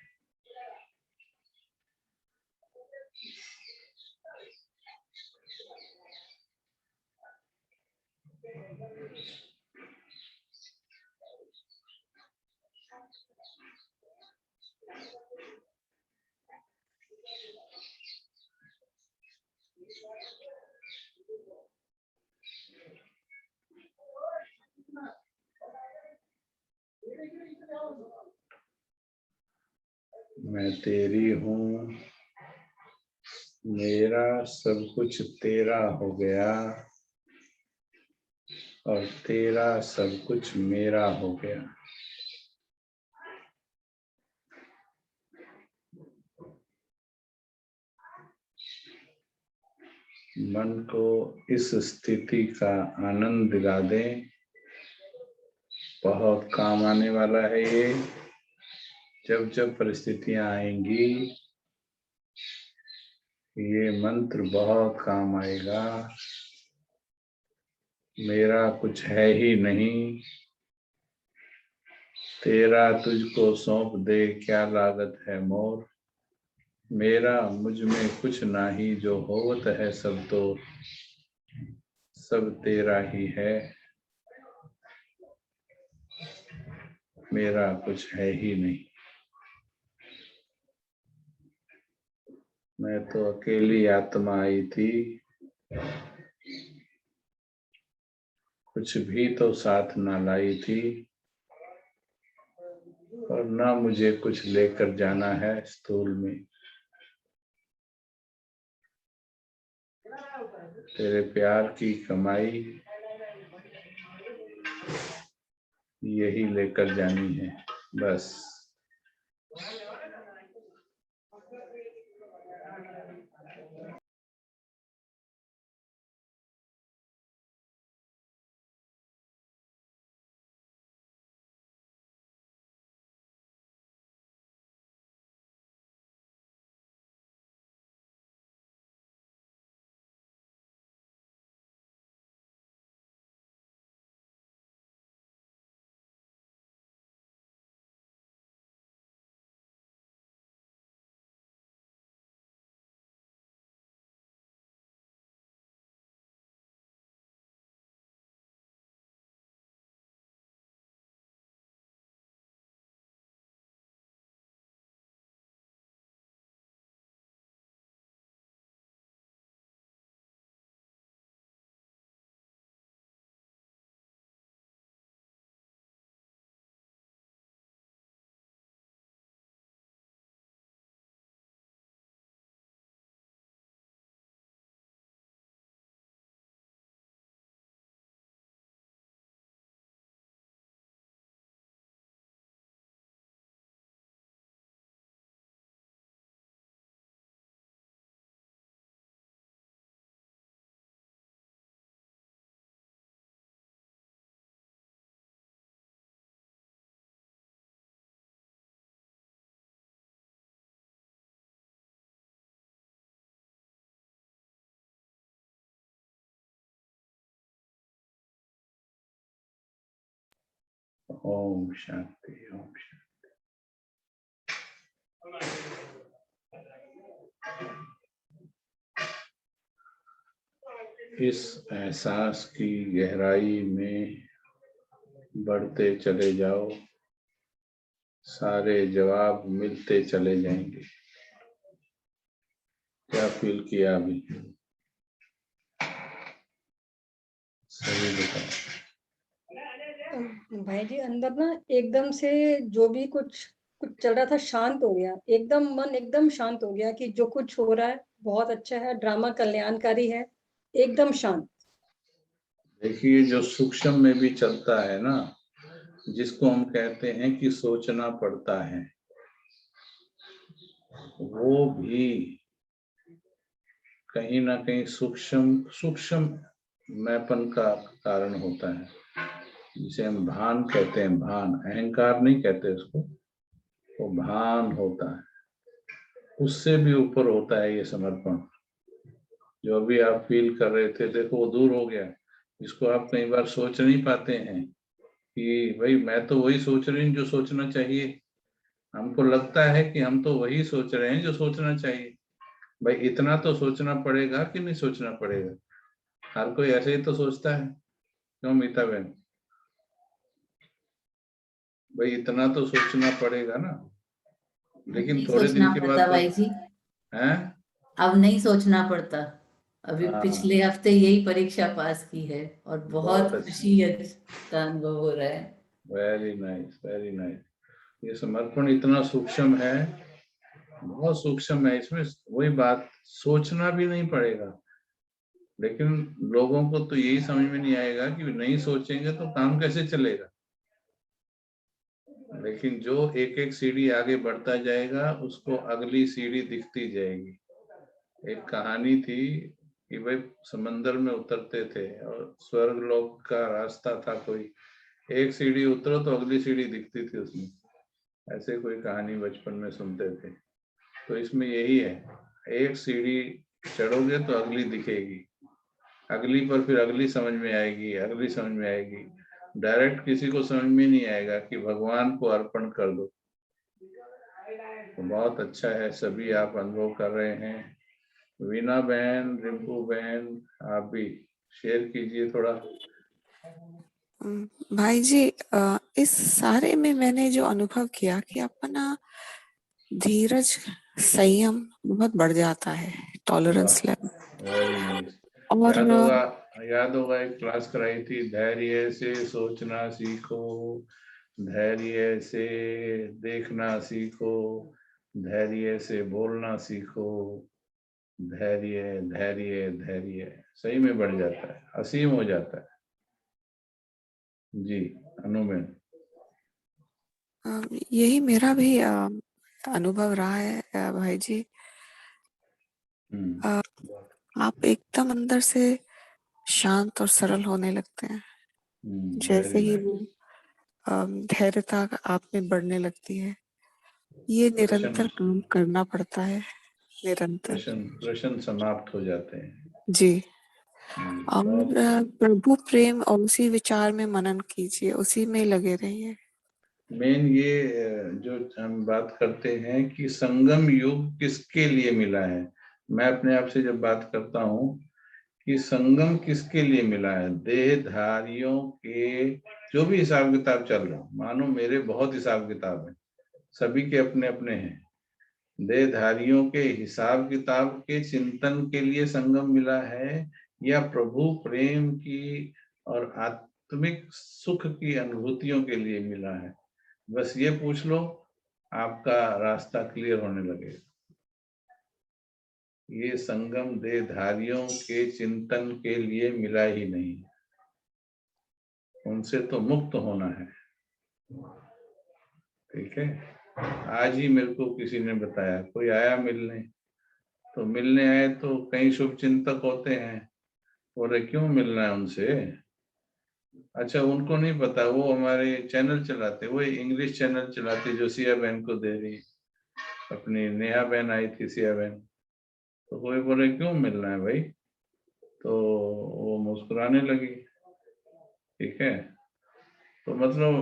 मैं तेरी हूँ, मेरा सब कुछ तेरा हो गया और तेरा सब कुछ मेरा हो गया। मन को इस स्थिति का आनंद दिला दें, बहुत काम आने वाला है ये। जब जब परिस्थितियां आएंगी ये मंत्र बहुत काम आएगा। मेरा कुछ है ही नहीं, तेरा तुझको सौंप दे क्या लागत है मोर। मेरा मुझ में कुछ नाही, जो होवत है सब तो सब तेरा ही है। मेरा कुछ है ही नहीं, मैं तो अकेली आत्मा आई थी, कुछ भी तो साथ ना लाई थी और ना मुझे कुछ लेकर जाना है स्थूल में। तेरे प्यार की कमाई यही लेकर जानी है बस। ओम शांति, ओम शांति। इस एहसास की गहराई में बढ़ते चले जाओ, सारे जवाब मिलते चले जाएंगे। क्या फील किया अभी? सही बताओ। भाई जी अंदर ना एकदम से जो भी कुछ चल रहा था शांत हो गया, एकदम मन एकदम शांत हो गया कि जो कुछ हो रहा है बहुत अच्छा है, ड्रामा कल्याणकारी है, एकदम शांत। देखिए जो सूक्ष्म में भी चलता है ना, जिसको हम कहते हैं कि सोचना पड़ता है, वो भी कहीं ना कहीं सूक्ष्म मैपन का कारण होता है, जिसे हम भान कहते हैं। भान, अहंकार नहीं कहते उसको, वो भान होता है। उससे भी ऊपर होता है ये समर्पण। जो अभी आप फील कर रहे थे, देखो वो दूर हो गया, जिसको आप कई बार सोच नहीं पाते हैं कि भाई मैं तो वही सोच रही हूँ जो सोचना चाहिए। हमको लगता है कि हम तो वही सोच रहे हैं जो सोचना चाहिए। भाई इतना तो सोचना पड़ेगा कि नहीं सोचना पड़ेगा? हर कोई ऐसे ही तो सोचता है, क्यों मीता बहन? भाई इतना तो सोचना पड़ेगा ना। लेकिन नहीं थोड़े सोचना दिन के बाद पड़ता तो भाई जी, है। अब नहीं सोचना पड़ता। अभी हाँ, पिछले हफ्ते यही परीक्षा पास की है और बहुत बहुत अच्छा, खुशी का अनुभव हो रहा है। Very nice, very nice. ये समर्पण इतना सूक्ष्म है, बहुत सूक्ष्म है। इसमें वही बात, सोचना भी नहीं पड़ेगा। लेकिन लोगों को तो यही समझ में नहीं आएगा कि नहीं सोचेंगे तो काम कैसे चलेगा। लेकिन जो एक एक सीढ़ी आगे बढ़ता जाएगा, उसको अगली सीढ़ी दिखती जाएगी। एक कहानी थी कि भाई समंदर में उतरते थे और स्वर्ग लोक का रास्ता था, कोई एक सीढ़ी उतरो तो अगली सीढ़ी दिखती थी उसमें। ऐसे कोई कहानी बचपन में सुनते थे। तो इसमें यही है, एक सीढ़ी चढ़ोगे तो अगली दिखेगी, अगली पर फिर अगली समझ में आएगी, अगली समझ में आएगी। डायरेक्ट किसी को समझ में नहीं आएगा कि भगवान को अर्पण कर दो। तो बहुत अच्छा है, सभी आप अनुभव कर रहे हैं। वीना बहन, रिंकू बहन, आप भी शेयर कीजिए थोड़ा। भाई जी इस सारे में मैंने जो अनुभव किया कि अपना धीरज, संयम बहुत बढ़ जाता है, टॉलरेंस लेवल। Very nice. और याद होगा एक क्लास कराई थी, धैर्य से सोचना सीखो, धैर्य से देखना सीखो, धैर्य से बोलना सीखो। धैर्य धैर्य धैर्य सही में बढ़ जाता है, असीम हो जाता है। जी अनुमेन। यही मेरा भी अनुभव रहा है भाई जी। आप एकदम अंदर से शांत और सरल होने लगते हैं जैसे ही वो धैर्यता आप में बढ़ने लगती है। ये निरंतर काम करना पड़ता है, निरंतर। प्रश्न समाप्त हो जाते हैं। जी। और प्रभु प्रेम और उसी विचार में मनन कीजिए, उसी में लगे रहिए। मेन ये जो हम बात करते हैं कि संगम युग किसके लिए मिला है, मैं अपने आप से जब बात करता हूँ कि संगम किसके लिए मिला है, देहधारियों के जो भी हिसाब किताब चल रहा है, मानो मेरे बहुत हिसाब किताब है, सभी के अपने अपने हैं, देहधारियों के हिसाब किताब के चिंतन के लिए संगम मिला है या प्रभु प्रेम की और आत्मिक सुख की अनुभूतियों के लिए मिला है। बस ये पूछ लो, आपका रास्ता क्लियर होने लगेगा। ये संगम देहधारियों के चिंतन के लिए मिला ही नहीं, उनसे तो मुक्त होना है। ठीक है, आज ही मेरे को किसी ने बताया, कोई आया मिलने, तो मिलने आए तो कई शुभ चिंतक होते हैं, बोले क्यों मिलना है उनसे। अच्छा उनको नहीं पता, वो हमारे चैनल चलाते, वो इंग्लिश चैनल चलाते जो सिया बहन को दे रही, अपनी नेहा बहन आई थी, सिया बहन, तो कोई बोले क्यों मिलना है भाई, तो वो मुस्कुराने लगी। ठीक है, तो मतलब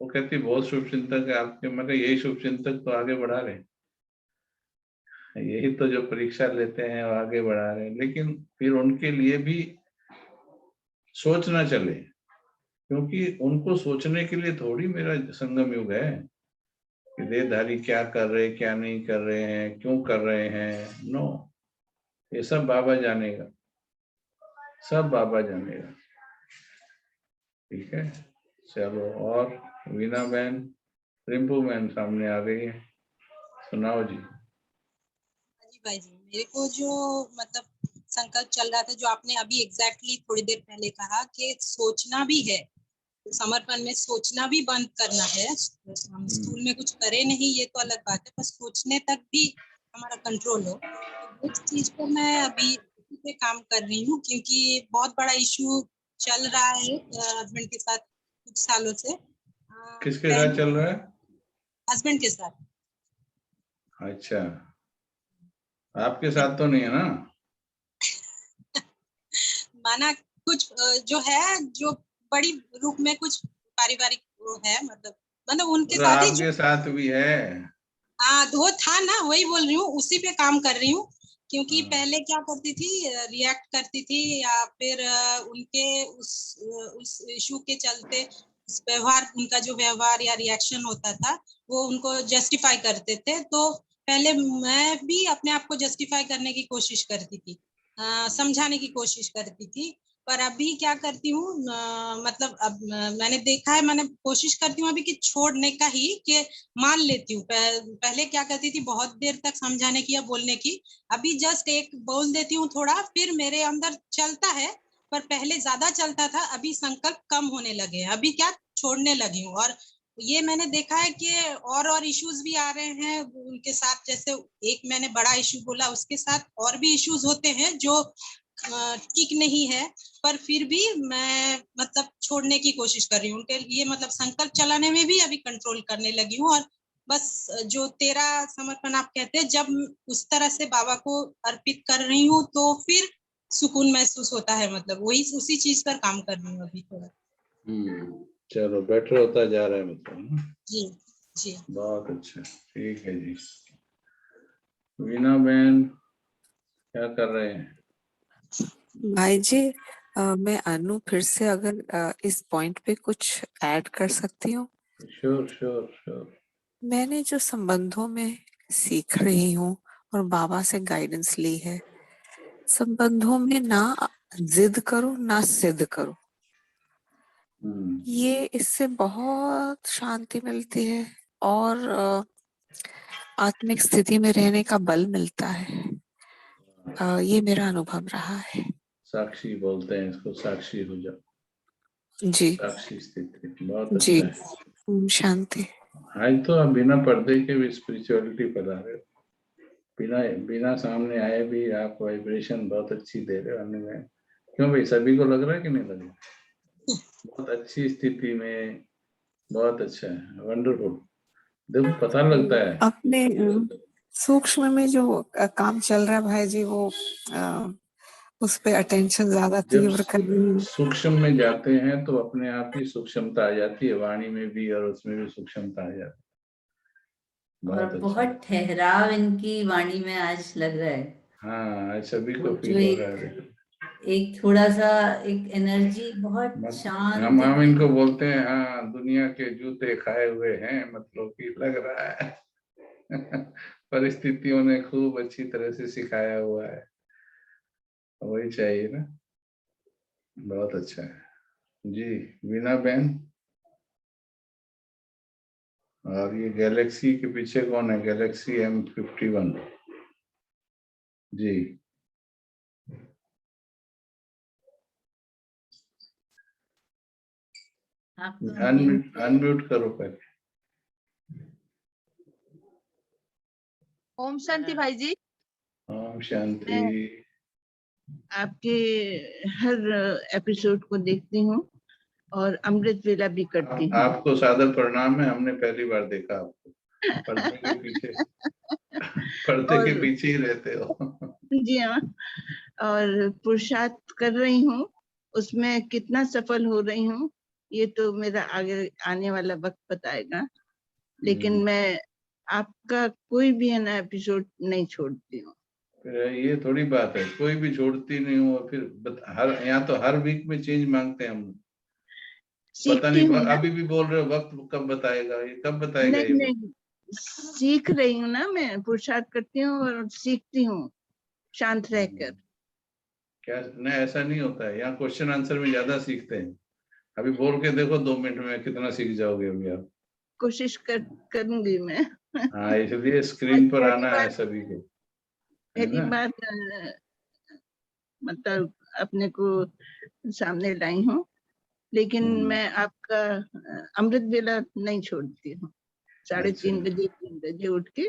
वो कहती बहुत शुभ चिंतक है आपके, मतलब यही शुभ चिंतक तो आगे बढ़ा रहे, यही तो जो परीक्षा लेते हैं वो आगे बढ़ा रहे हैं। लेकिन फिर उनके लिए भी सोचना चले, क्योंकि उनको सोचने के लिए थोड़ी मेरा संगम युग है कि देहधारी क्या कर रहे क्या नहीं कर रहे हैं, क्यों कर रहे हैं। नो, ये सब बाबा जानेगा, सब बाबा जानेगा। ठीक है, चलो। और वीना बहन, रिंपू बहन सामने आ गई है, सुनाओ जी। जी भाई जी, मेरे को जो मतलब संकल्प चल रहा था, जो आपने अभी एग्जैक्टली थोड़ी देर पहले कहा कि सोचना भी है, समर्पण में सोचना भी बंद करना है। हम स्कूल में कुछ करे नहीं ये तो अलग बात है, पर सोचने तक भी हमारा कंट्रोल हो, तो उस चीज को मैं अभी पे काम कर रही हूँ, क्योंकि बहुत बड़ा इशू चल रहा है हस्बैंड के साथ कुछ सालों से। किसके साथ चल रहा है? हस्बैंड के साथ। अच्छा, आपके साथ तो नहीं है ना? माना कुछ जो है, जो बड़ी रूप में कुछ पारिवारिक वो है, मतलब उनके साथ ही आपके साथ भी है। हाँ, वो था ना, वही बोल रही हूँ, उसी पे काम कर रही हूँ। क्योंकि पहले क्या करती थी, रिएक्ट करती थी, या फिर उनके उस इशू के चलते व्यवहार, उनका जो व्यवहार या रिएक्शन होता था वो उनको जस्टिफाई करते थे। तो पहले मैं भी अपने आप को जस्टिफाई करने की कोशिश करती थी, समझाने की कोशिश करती थी। पर अभी क्या करती हूँ, मतलब अब मैंने देखा है, मैंने कोशिश करती हूँ अभी कि छोड़ने का ही, कि मान लेती हूँ। पहले क्या करती थी, बहुत देर तक समझाने की या बोलने की, अभी जस्ट एक बोल देती हूँ थोड़ा, फिर मेरे अंदर चलता है, पर पहले ज्यादा चलता था, अभी संकल्प कम होने लगे, अभी क्या छोड़ने लगी हूँ। और ये मैंने देखा है कि और इश्यूज भी आ रहे हैं उनके साथ, जैसे एक मैंने बड़ा इशू बोला, उसके साथ और भी इश्यूज होते हैं जो ठीक नहीं है, पर फिर भी मैं मतलब छोड़ने की कोशिश कर रही हूँ उनके लिए, मतलब संकल्प चलाने में भी अभी कंट्रोल करने लगी हूँ। और बस जो तेरा समर्पण आप कहते हैं, जब उस तरह से बाबा को अर्पित कर रही हूँ तो फिर सुकून महसूस होता है, मतलब वही उसी चीज पर काम कर रही हूँ अभी थोड़ा। चलो, बेटर होता जा रहा है मतलब। जी जी, बहुत अच्छा, ठीक है जी। वीना बहन क्या कर रहे हैं? भाई जी, मैं अनु फिर से अगर इस पॉइंट पे कुछ ऐड कर सकती हूँ। Sure sure sure. मैंने जो संबंधों में सीख रही हूँ और बाबा से गाइडेंस ली है, संबंधों में ना जिद करो ना सिद्ध करो। ये इससे बहुत शांति मिलती है और आत्मिक स्थिति में रहने का बल मिलता है। ये मेरा अनुभव रहा है। साक्षी बोलते हैं इसको, साक्षी हो जाओ, जी साक्षी स्थिति, बहुत जी। अच्छा है। शांति। आज तो आप बिना पर्दे के भी स्पिरिचुअलिटी फैला रहे हो, बिना बिना सामने आए भी आप वाइब्रेशन बहुत अच्छी दे रहे हो अन्य में। क्यों भाई, सभी को लग रहा है कि नहीं लग रहा? बहुत अच्छी स्थिति में, बहुत अच्छा है, वंडरफुल। देखो पता लगता है अपने सूक्ष्म में जो काम चल रहा है भाई जी, वो उस पे अटेंशन ज्यादा जब तीव्र कर रही है। सूक्ष्म में जाते हैं तो अपने आप ही सूक्ष्मता आ जाती है, वाणी में भी और उसमें भी सूक्ष्मता आ जाती है। और बहुत अच्छा। बहुत ठहराव इनकी वाणी में आज लग रहा है। हाँ, आज सभी को वो फील जो हो रहा है। एक थोड़ा सा एक एनर्जी बहुत शांत। हम इनको बोलते हैं, हाँ दुनिया के जूते खाए हुए हैं, मतलब कि लग रहा है परिस्थितियों ने खूब अच्छी तरह से सिखाया हुआ है, वही चाहिए ना। बहुत अच्छा है जी। वीना बहन, और ये गैलेक्सी के पीछे कौन है? गैलेक्सी M51 जी। अनम्यूट करो पहले। ओम शांति भाई जी। ओम शांति। आपके हर एपिसोड को देखती हूँ और अमृत वेला भी करती हूँ। आपको सादर प्रणाम है, हमने पहली बार देखा आपको, पर्दे के पीछे पर्दे के पीछे ही रहते हो। जी हाँ, और पुरुषार्थ कर रही हूँ, उसमें कितना सफल हो रही हूँ ये तो मेरा आगे आने वाला वक्त बताएगा, लेकिन मैं आपका कोई भी नया एपिसोड नहीं छोड़ती हूँ। ये थोड़ी बात है, कोई भी छोड़ती नहीं हूँ, फिर हर यहाँ तो हर वीक में चेंज मांगते हैं हम। पता नहीं अभी भी बोल रहे हो वक्त कब बताएगा, ये कब बताएगा? नहीं, ये नहीं, सीख रही हूँ ना, मैं पुरुषार्थ करती हूँ और सीखती हूँ शांत रहकर। क्या नहीं, ऐसा नहीं होता है, यहाँ क्वेश्चन आंसर में ज्यादा सीखते हैं। अभी बोल के देखो 2 मिनट में कितना सीख जाओगे अभी आप। कोशिश करूंगी मैं। हाँ, इसलिए स्क्रीन पर आना है सभी को। पहली बार मतलब अपने को सामने लाई हूँ, लेकिन मैं आपका अमृत वेला नहीं छोड़ती हूँ। 3:30 बजे 3 बजे उठ के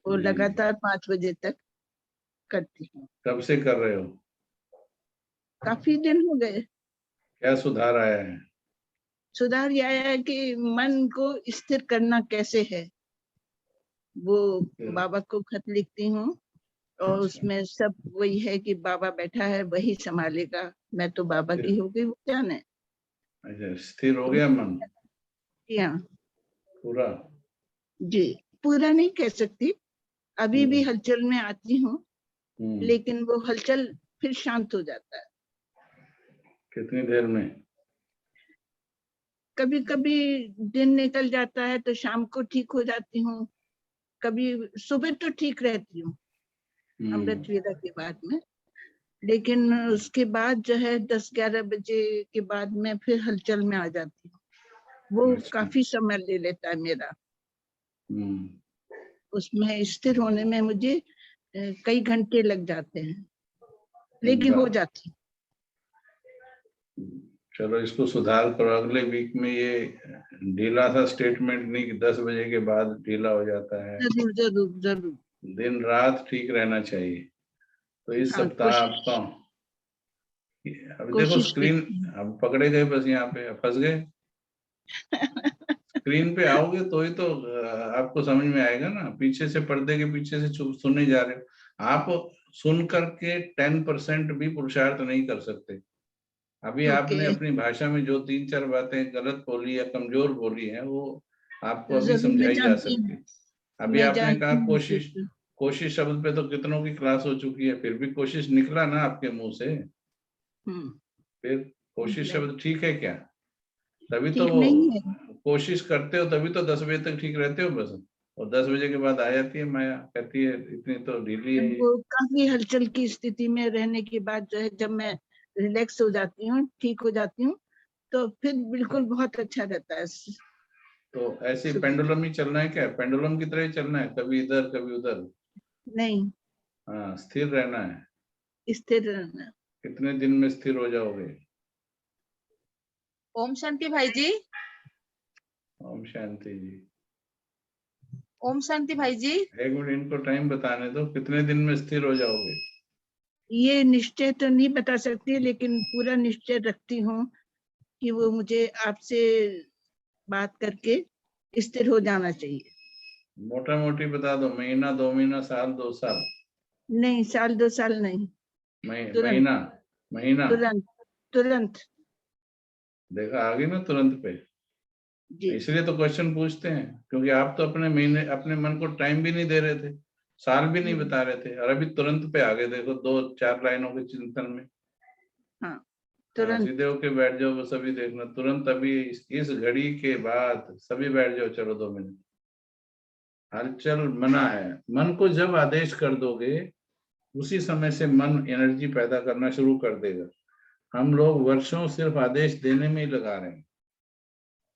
वो लगातार 5 बजे तक करती हूँ। कब से कर रहे हो? काफी दिन हो गए। क्या सुधार आया है? सुधार यह आया है कि मन को स्थिर करना कैसे है, वो बाबा को खत लिखती हूँ और उसमें सब वही है कि बाबा बैठा है वही संभालेगा, मैं तो बाबा की हो गई, वो जाने। अच्छा, स्थिर हो गया मन? हाँ पूरा? जी, पूरा नहीं कह सकती, अभी भी हलचल में आती हूँ, लेकिन वो हलचल फिर शांत हो जाता है। कितनी देर में? कभी कभी दिन निकल जाता है तो शाम को ठीक हो जाती हूँ, कभी सुबह तो ठीक रहती हूँ अमृत वेला के बाद में, लेकिन उसके बाद जो है 10-11 बजे के बाद में फिर हलचल में आ जाती हूँ। वो काफी समय ले लेता है मेरा, उसमें स्थिर होने में मुझे कई घंटे लग जाते हैं, लेकिन हो जाती। चलो इसको सुधार करो, अगले वीक में ये ढीला सा स्टेटमेंट नहीं कि 10 बजे के बाद ढीला हो जाता है। जरूर जरूर जरूर, दिन रात ठीक रहना चाहिए। तो इस सप्ताह आपका अभी देखो स्क्रीन, अब पकड़े गए बस, यहाँ पे फंस गए। स्क्रीन पे आओगे तो ही तो आपको समझ में आएगा ना, पीछे से पर्दे के पीछे से सुनने जा रहे हो आप, सुन करके 10% भी पुरुषार्थ नहीं कर सकते। अभी आपने अपनी भाषा में जो 3-4 बातें गलत बोली या कमजोर बोली हैं, वो आपको अभी समझाई जा सकती है। अभी आपने कहा कोशिश, कोशिश शब्द पे तो कितनों की क्लास हो चुकी है, फिर भी कोशिश निकला ना आपके मुंह से। फिर कोशिश शब्द ठीक है क्या? तभी तो कोशिश करते हो, तभी तो 10 बजे तक ठीक रहते हो बस, और 10 बजे के बाद आ जाती है माया, कहती है इतनी तो ढीली है। वो काफी हलचल की स्थिति में रहने के बाद जो है, जब मैं रिलैक्स हो जाती हूँ, ठीक हो जाती हूँ, तो फिर बिल्कुल बहुत अच्छा रहता है। तो ऐसे पेंडुलम ही चलना है क्या? पेंडुलम की तरह ही चलना है, कभी इधर कभी उधर? नहीं, हाँ, स्थिर रहना है। स्थिर रहना। कितने दिन में स्थिर हो जाओगे? ओम शांति भाई जी। ओम शांति जी। ओम शांति भाई जी। एक मिनट, इनको टाइम बताने दो, कितने दिन में स्थिर हो जाओगे? ये निश्चय तो नहीं बता सकती, लेकिन पूरा निश्चय रखती हूँ कि वो मुझे आपसे बात करके स्थिर हो जाना चाहिए। मोटा मोटी बता दो, महीना, 2 महीना, साल, 2 साल? नहीं, साल 2 साल नहीं, तुरंत महीना। तुरंत तुरंत। देखा, आ गई ना तुरंत पे। जी इसलिए तो क्वेश्चन पूछते हैं, क्योंकि आप तो अपने महीने, अपने मन को टाइम भी नहीं दे रहे थे, साल भी नहीं बता रहे थे, और अभी तुरंत पे आ गए। देखो 2-4 लाइनों के चिंतन में। हाँ, तुरंत। सीधे होके बैठ जाओ, बस अभी देखना, तुरंत अभी इस घड़ी के बाद सभी बैठ जाओ, चलो 2 मिनट। हलचल मना है। मन को जब आदेश कर दोगे, उसी समय से मन एनर्जी पैदा करना शुरू कर देगा। हम लोग वर्षों सिर्फ आदेश देने में ही लगा रहे हैं,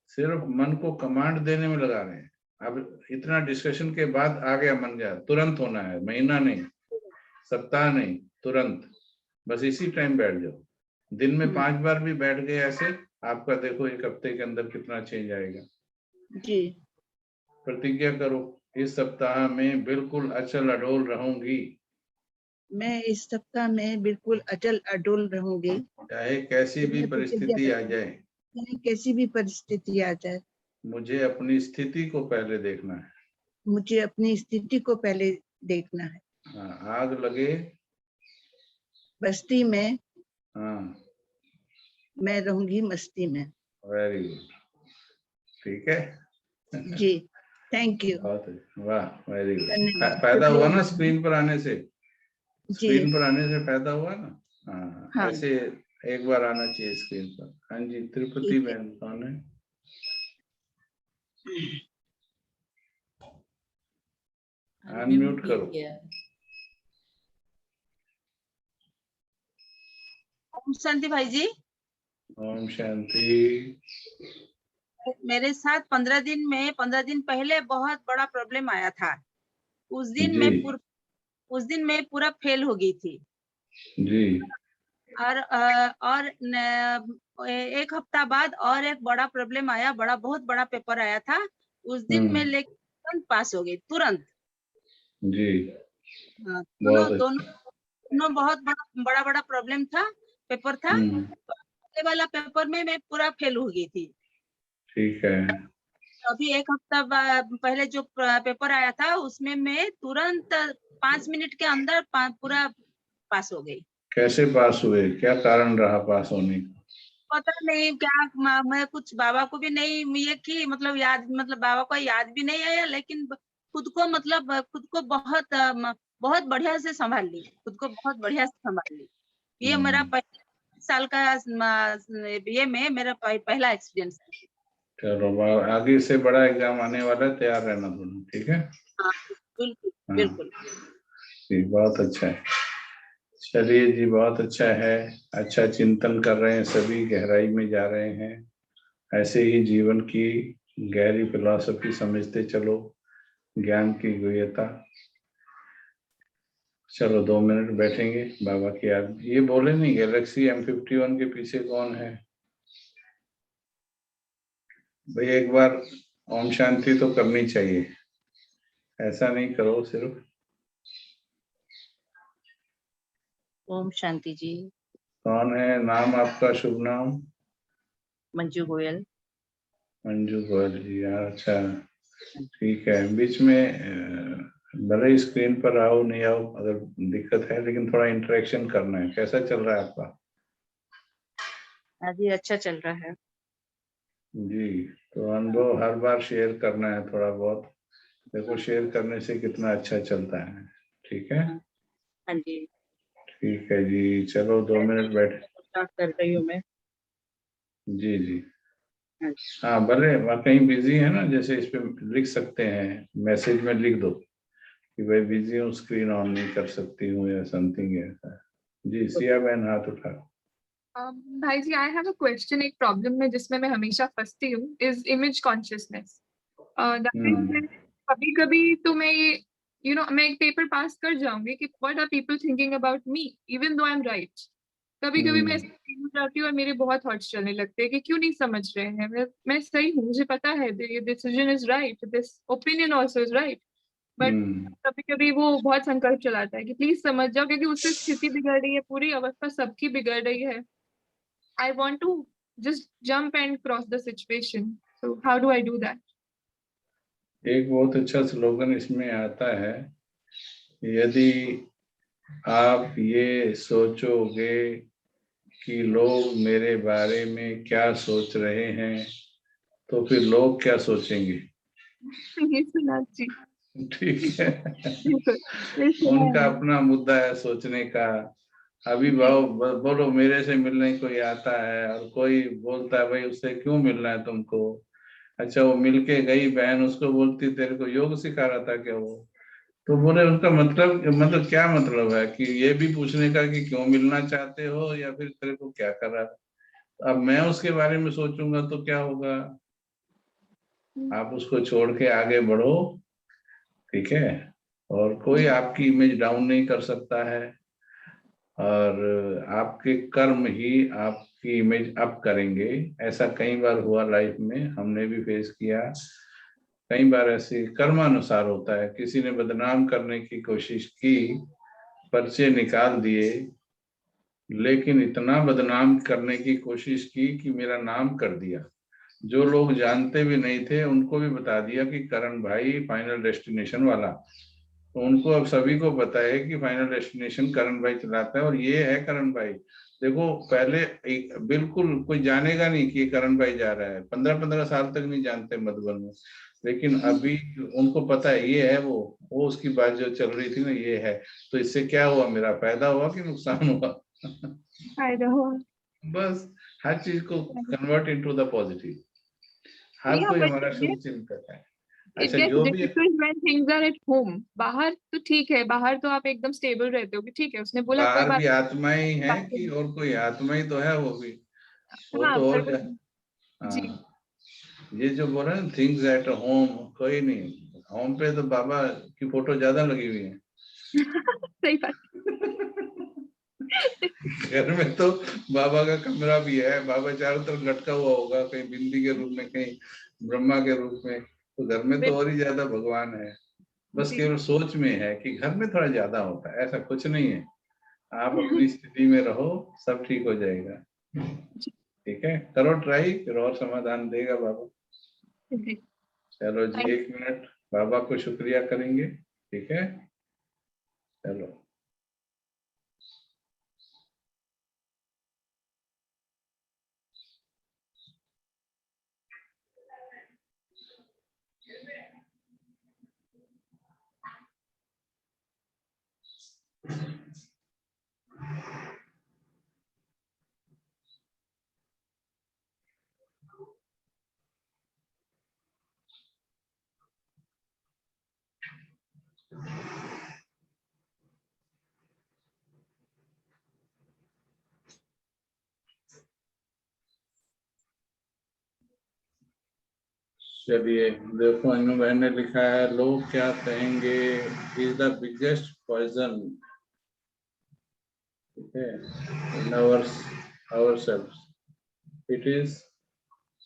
सिर्फ मन को कमांड देने में लगा रहे हैं। अब इतना डिस्कशन के बाद आ गया, मन गया, तुरंत होना है, महीना नहीं, सप्ताह नहीं, तुरंत। बस इसी टाइम बैठ जाओ। दिन में 5 बार भी बैठ गए ऐसे, आपका देखो 1 हफ्ते के अंदर कितना चेंज आएगा। जी। प्रतिज्ञा करो, इस सप्ताह में बिल्कुल अचल अडोल रहूंगी। मैं इस सप्ताह में बिल्कुल अचल अडोल रहूंगी, चाहे कैसी भी परिस्थिति आ जाए। चाहे कैसी भी परिस्थिति आ जाए। मुझे अपनी स्थिति को पहले देखना है। मुझे अपनी स्थिति को पहले देखना है। हाँ, आग लगे बस्ती में, हाँ, मैं रहूंगी मस्ती में। वेरी गुड, ठीक है जी, थैंक यू। बहुत वाह, वेरी गुड। धन्यवाद। पैदा हुआ ना शुक्रिया। स्क्रीन पर आने से? जी स्क्रीन पर आने से पैदा हुआ ना? हाँ, हाँ। ऐसे एक बार आना चाहिए स्क्रीन पर। हाँ जी, तिरुपति बहन कौन है? अनम्यूट करो। ओम शांति भाई जी। ओम शांति। मेरे साथ 15 दिन पहले बहुत बड़ा प्रॉब्लम आया था। उस दिन जी। मैं पूरा फेल हो गई थी। जी। और 1 हफ्ता बाद और एक बड़ा प्रॉब्लम आया, बहुत बड़ा पेपर आया था। उस दिन मैं लेकर तुरंत पास हो गई, तुरंत। जी। दोनों बहुत बड़ा प्रॉब्लम था, पेपर था। पहले वाला पेपर में मैं पूरा फेल हो गई थी। ठीक है। अभी 1 हफ्ता पहले जो पेपर आया था, उसमें मैं तुरंत 5 मिनट के अंदर पूरा पास हो गई। कैसे पास हुए? क्या कारण रहा पास होने का? पता नहीं क्या, मैं कुछ बाबा को भी नहीं ये की, मतलब याद, मतलब बाबा को याद भी नहीं आया, लेकिन खुद को बहुत बढ़िया से संभाल ली, ये मेरा साल का ये में मेरा पहला एक्सपीरियंस। चलो, आगे से बड़ा एग्जाम आने वाला है, तैयार रहना दोनों, ठीक है? हाँ, बिल्कुल बिल्कुल। जी, बहुत अच्छा है। चलिए जी, बहुत अच्छा है। अच्छा चिंतन कर रहे हैं सभी, गहराई में जा रहे हैं। ऐसे ही जीवन की गहरी फिलॉसफी समझते चलो, ज्ञान की गुह्यता। चलो 2 मिनट बैठेंगे बाबा की याद। ये बोले नहीं, गैलेक्सी M51 के पीछे कौन है भाई? एक बार ओम शांति तो करनी चाहिए, ऐसा नहीं करो सिर्फ। ओम शांति जी। कौन है? नाम आपका, शुभ नाम? मंजू गोयल। मंजू गोयल जी, अच्छा, ठीक है। बीच में भले ही स्क्रीन पर आओ नहीं आओ, अगर दिक्कत है, लेकिन थोड़ा इंटरेक्शन करना है। कैसा चल रहा है आपका? अभी अच्छा चल रहा है जी। तो अनुभव हर बार शेयर करना है थोड़ा बहुत। देखो, शेयर करने से कितना अच्छा चलता है, ठीक है? हाँ जी, ठीक है जी, चलो 2 मिनट बैठ कर रही हूँ मैं। जी जी। हाँ, भले वहाँ कहीं बिजी है ना, जैसे इस पे लिख सकते हैं, मैसेज में लिख दो कि भाई बिजी हूँ, स्क्रीन ऑन नहीं कर सकती हूँ, या समथिंग ऐसा। जी, सिया बहन हाथ उठा। भाई जी, आई हैव अ क्वेश्चन। एक प्रॉब्लम में जिसमें मैं हमेशा फंसती हूँ इज इमेज कॉन्शियसनेस। कभी कभी तो मैं ये यू नो मैं एक पेपर पास कर जाऊंगी कि what are people thinking about me even though I M right. कभी कभी मैं ऐसे फील हो जाती हूँ और मेरे बहुत थॉट्स चलने लगते हैं कि क्यों नहीं समझ रहे हैं, मैं सही हूँ, मुझे पता है ये decision is right, this opinion also is right, but कभी कभी वो बहुत संकल्प चलाता है कि प्लीज समझ जाओ, क्योंकि उससे स्थिति बिगड़ रही है, पूरी अवस्था सबकी बिगड़ रही है। I want to just jump and cross the situation, so how do I do that? एक बहुत अच्छा स्लोगन इसमें आता है, यदि आप ये सोचोगे कि लोग मेरे बारे में क्या सोच रहे हैं तो फिर लोग क्या सोचेंगे। ये सुना जी। ठीक है, बिल्कुल उनका अपना मुद्दा है सोचने का। अभी बोलो मेरे से मिलने कोई आता है और कोई बोलता है भाई उससे क्यों मिलना है तुमको, अच्छा वो मिलके गई बहन, उसको बोलती तेरे को योग सिखा रहा था क्या वो, तो बोले उनका मतलब क्या मतलब है कि ये भी पूछने का कि क्यों मिलना चाहते हो या फिर तेरे को क्या कर रहा है। अब मैं उसके बारे में सोचूंगा तो क्या होगा, आप उसको छोड़ के आगे बढ़ो, ठीक है, और कोई आपकी इमेज डाउन नहीं कर सकता है, और आपके कर्म ही आपकी इमेज अप करेंगे। ऐसा कई बार हुआ लाइफ में, हमने भी फेस किया। कई बार ऐसे कर्मानुसार होता है, किसी ने बदनाम करने की कोशिश की, पर्चे निकाल दिए, लेकिन इतना बदनाम करने की कोशिश की कि मेरा नाम कर दिया। जो लोग जानते भी नहीं थे उनको भी बता दिया कि करण भाई फाइनल डेस्टिनेशन वाला, तो उनको अब सभी को पता है कि फाइनल डेस्टिनेशन करण भाई चलाता है और ये है करण भाई। देखो पहले बिल्कुल कोई जानेगा नहीं कि ये करण भाई जा रहा है, 15-15 साल तक नहीं जानते मधुबन में, लेकिन अभी उनको पता है ये है वो उसकी बात जो चल रही थी ना ये है। तो इससे क्या हुआ, मेरा फायदा हुआ कि नुकसान हुआ? फायदा हुआ। बस हर चीज को कन्वर्ट इनटू द पॉजिटिव, हर कोई हमारा शुभ चिंतक है। It अच्छा gets जो भी difficult when things are at home. बाहर तो ठीक है, बाहर तो आप एकदम स्टेबल रहते हो कि ठीक है उसने बोला कोई बाहर बात भी आत्मा ही है कि और कोई आत्मा ही तो है, वो भी वो हाँ तो और पर जी हाँ, ये जो बोल रहे हैं थिंग्स एट होम, कोई नहीं, होम पे तो बाबा की फोटो ज्यादा लगी हुई है। सही बात। घर में तो बाबा का कमरा भी है, बाबा चारों तरफ लटका हुआ होगा, कहीं बिंदी के रूप में, कहीं ब्रह्मा के रूप में, तो घर में तो और ही ज्यादा भगवान है। बस केवल सोच में है कि घर में थोड़ा ज्यादा होता है, ऐसा कुछ नहीं है। आप अपनी स्थिति में रहो, सब ठीक हो जाएगा। ठीक है, करो ट्राई, फिर और समाधान देगा बाबा। चलो जी 1 मिनट बाबा को शुक्रिया करेंगे, ठीक है, चलो। चलिए देखो, अनु बहन ने लिखा है लोग क्या कहेंगे इज द बिगेस्ट पॉइजन, ठीक है, इन ourselves. It is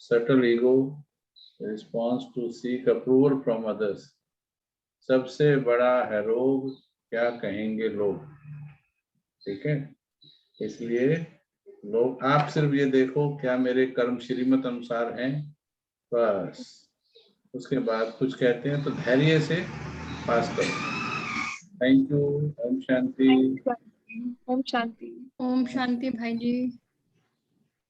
subtle ego response to seek approval from others. सबसे बड़ा है रोग क्या कहेंगे लोग, ठीक है। इसलिए लोग, आप सिर्फ ये देखो क्या मेरे कर्म श्रीमत अनुसार हैं, बस उसके बाद कुछ कहते हैं तो धैर्य से पास करो। Thank you. ओम शांति। ओम शांति। ओम शांति भाई जी।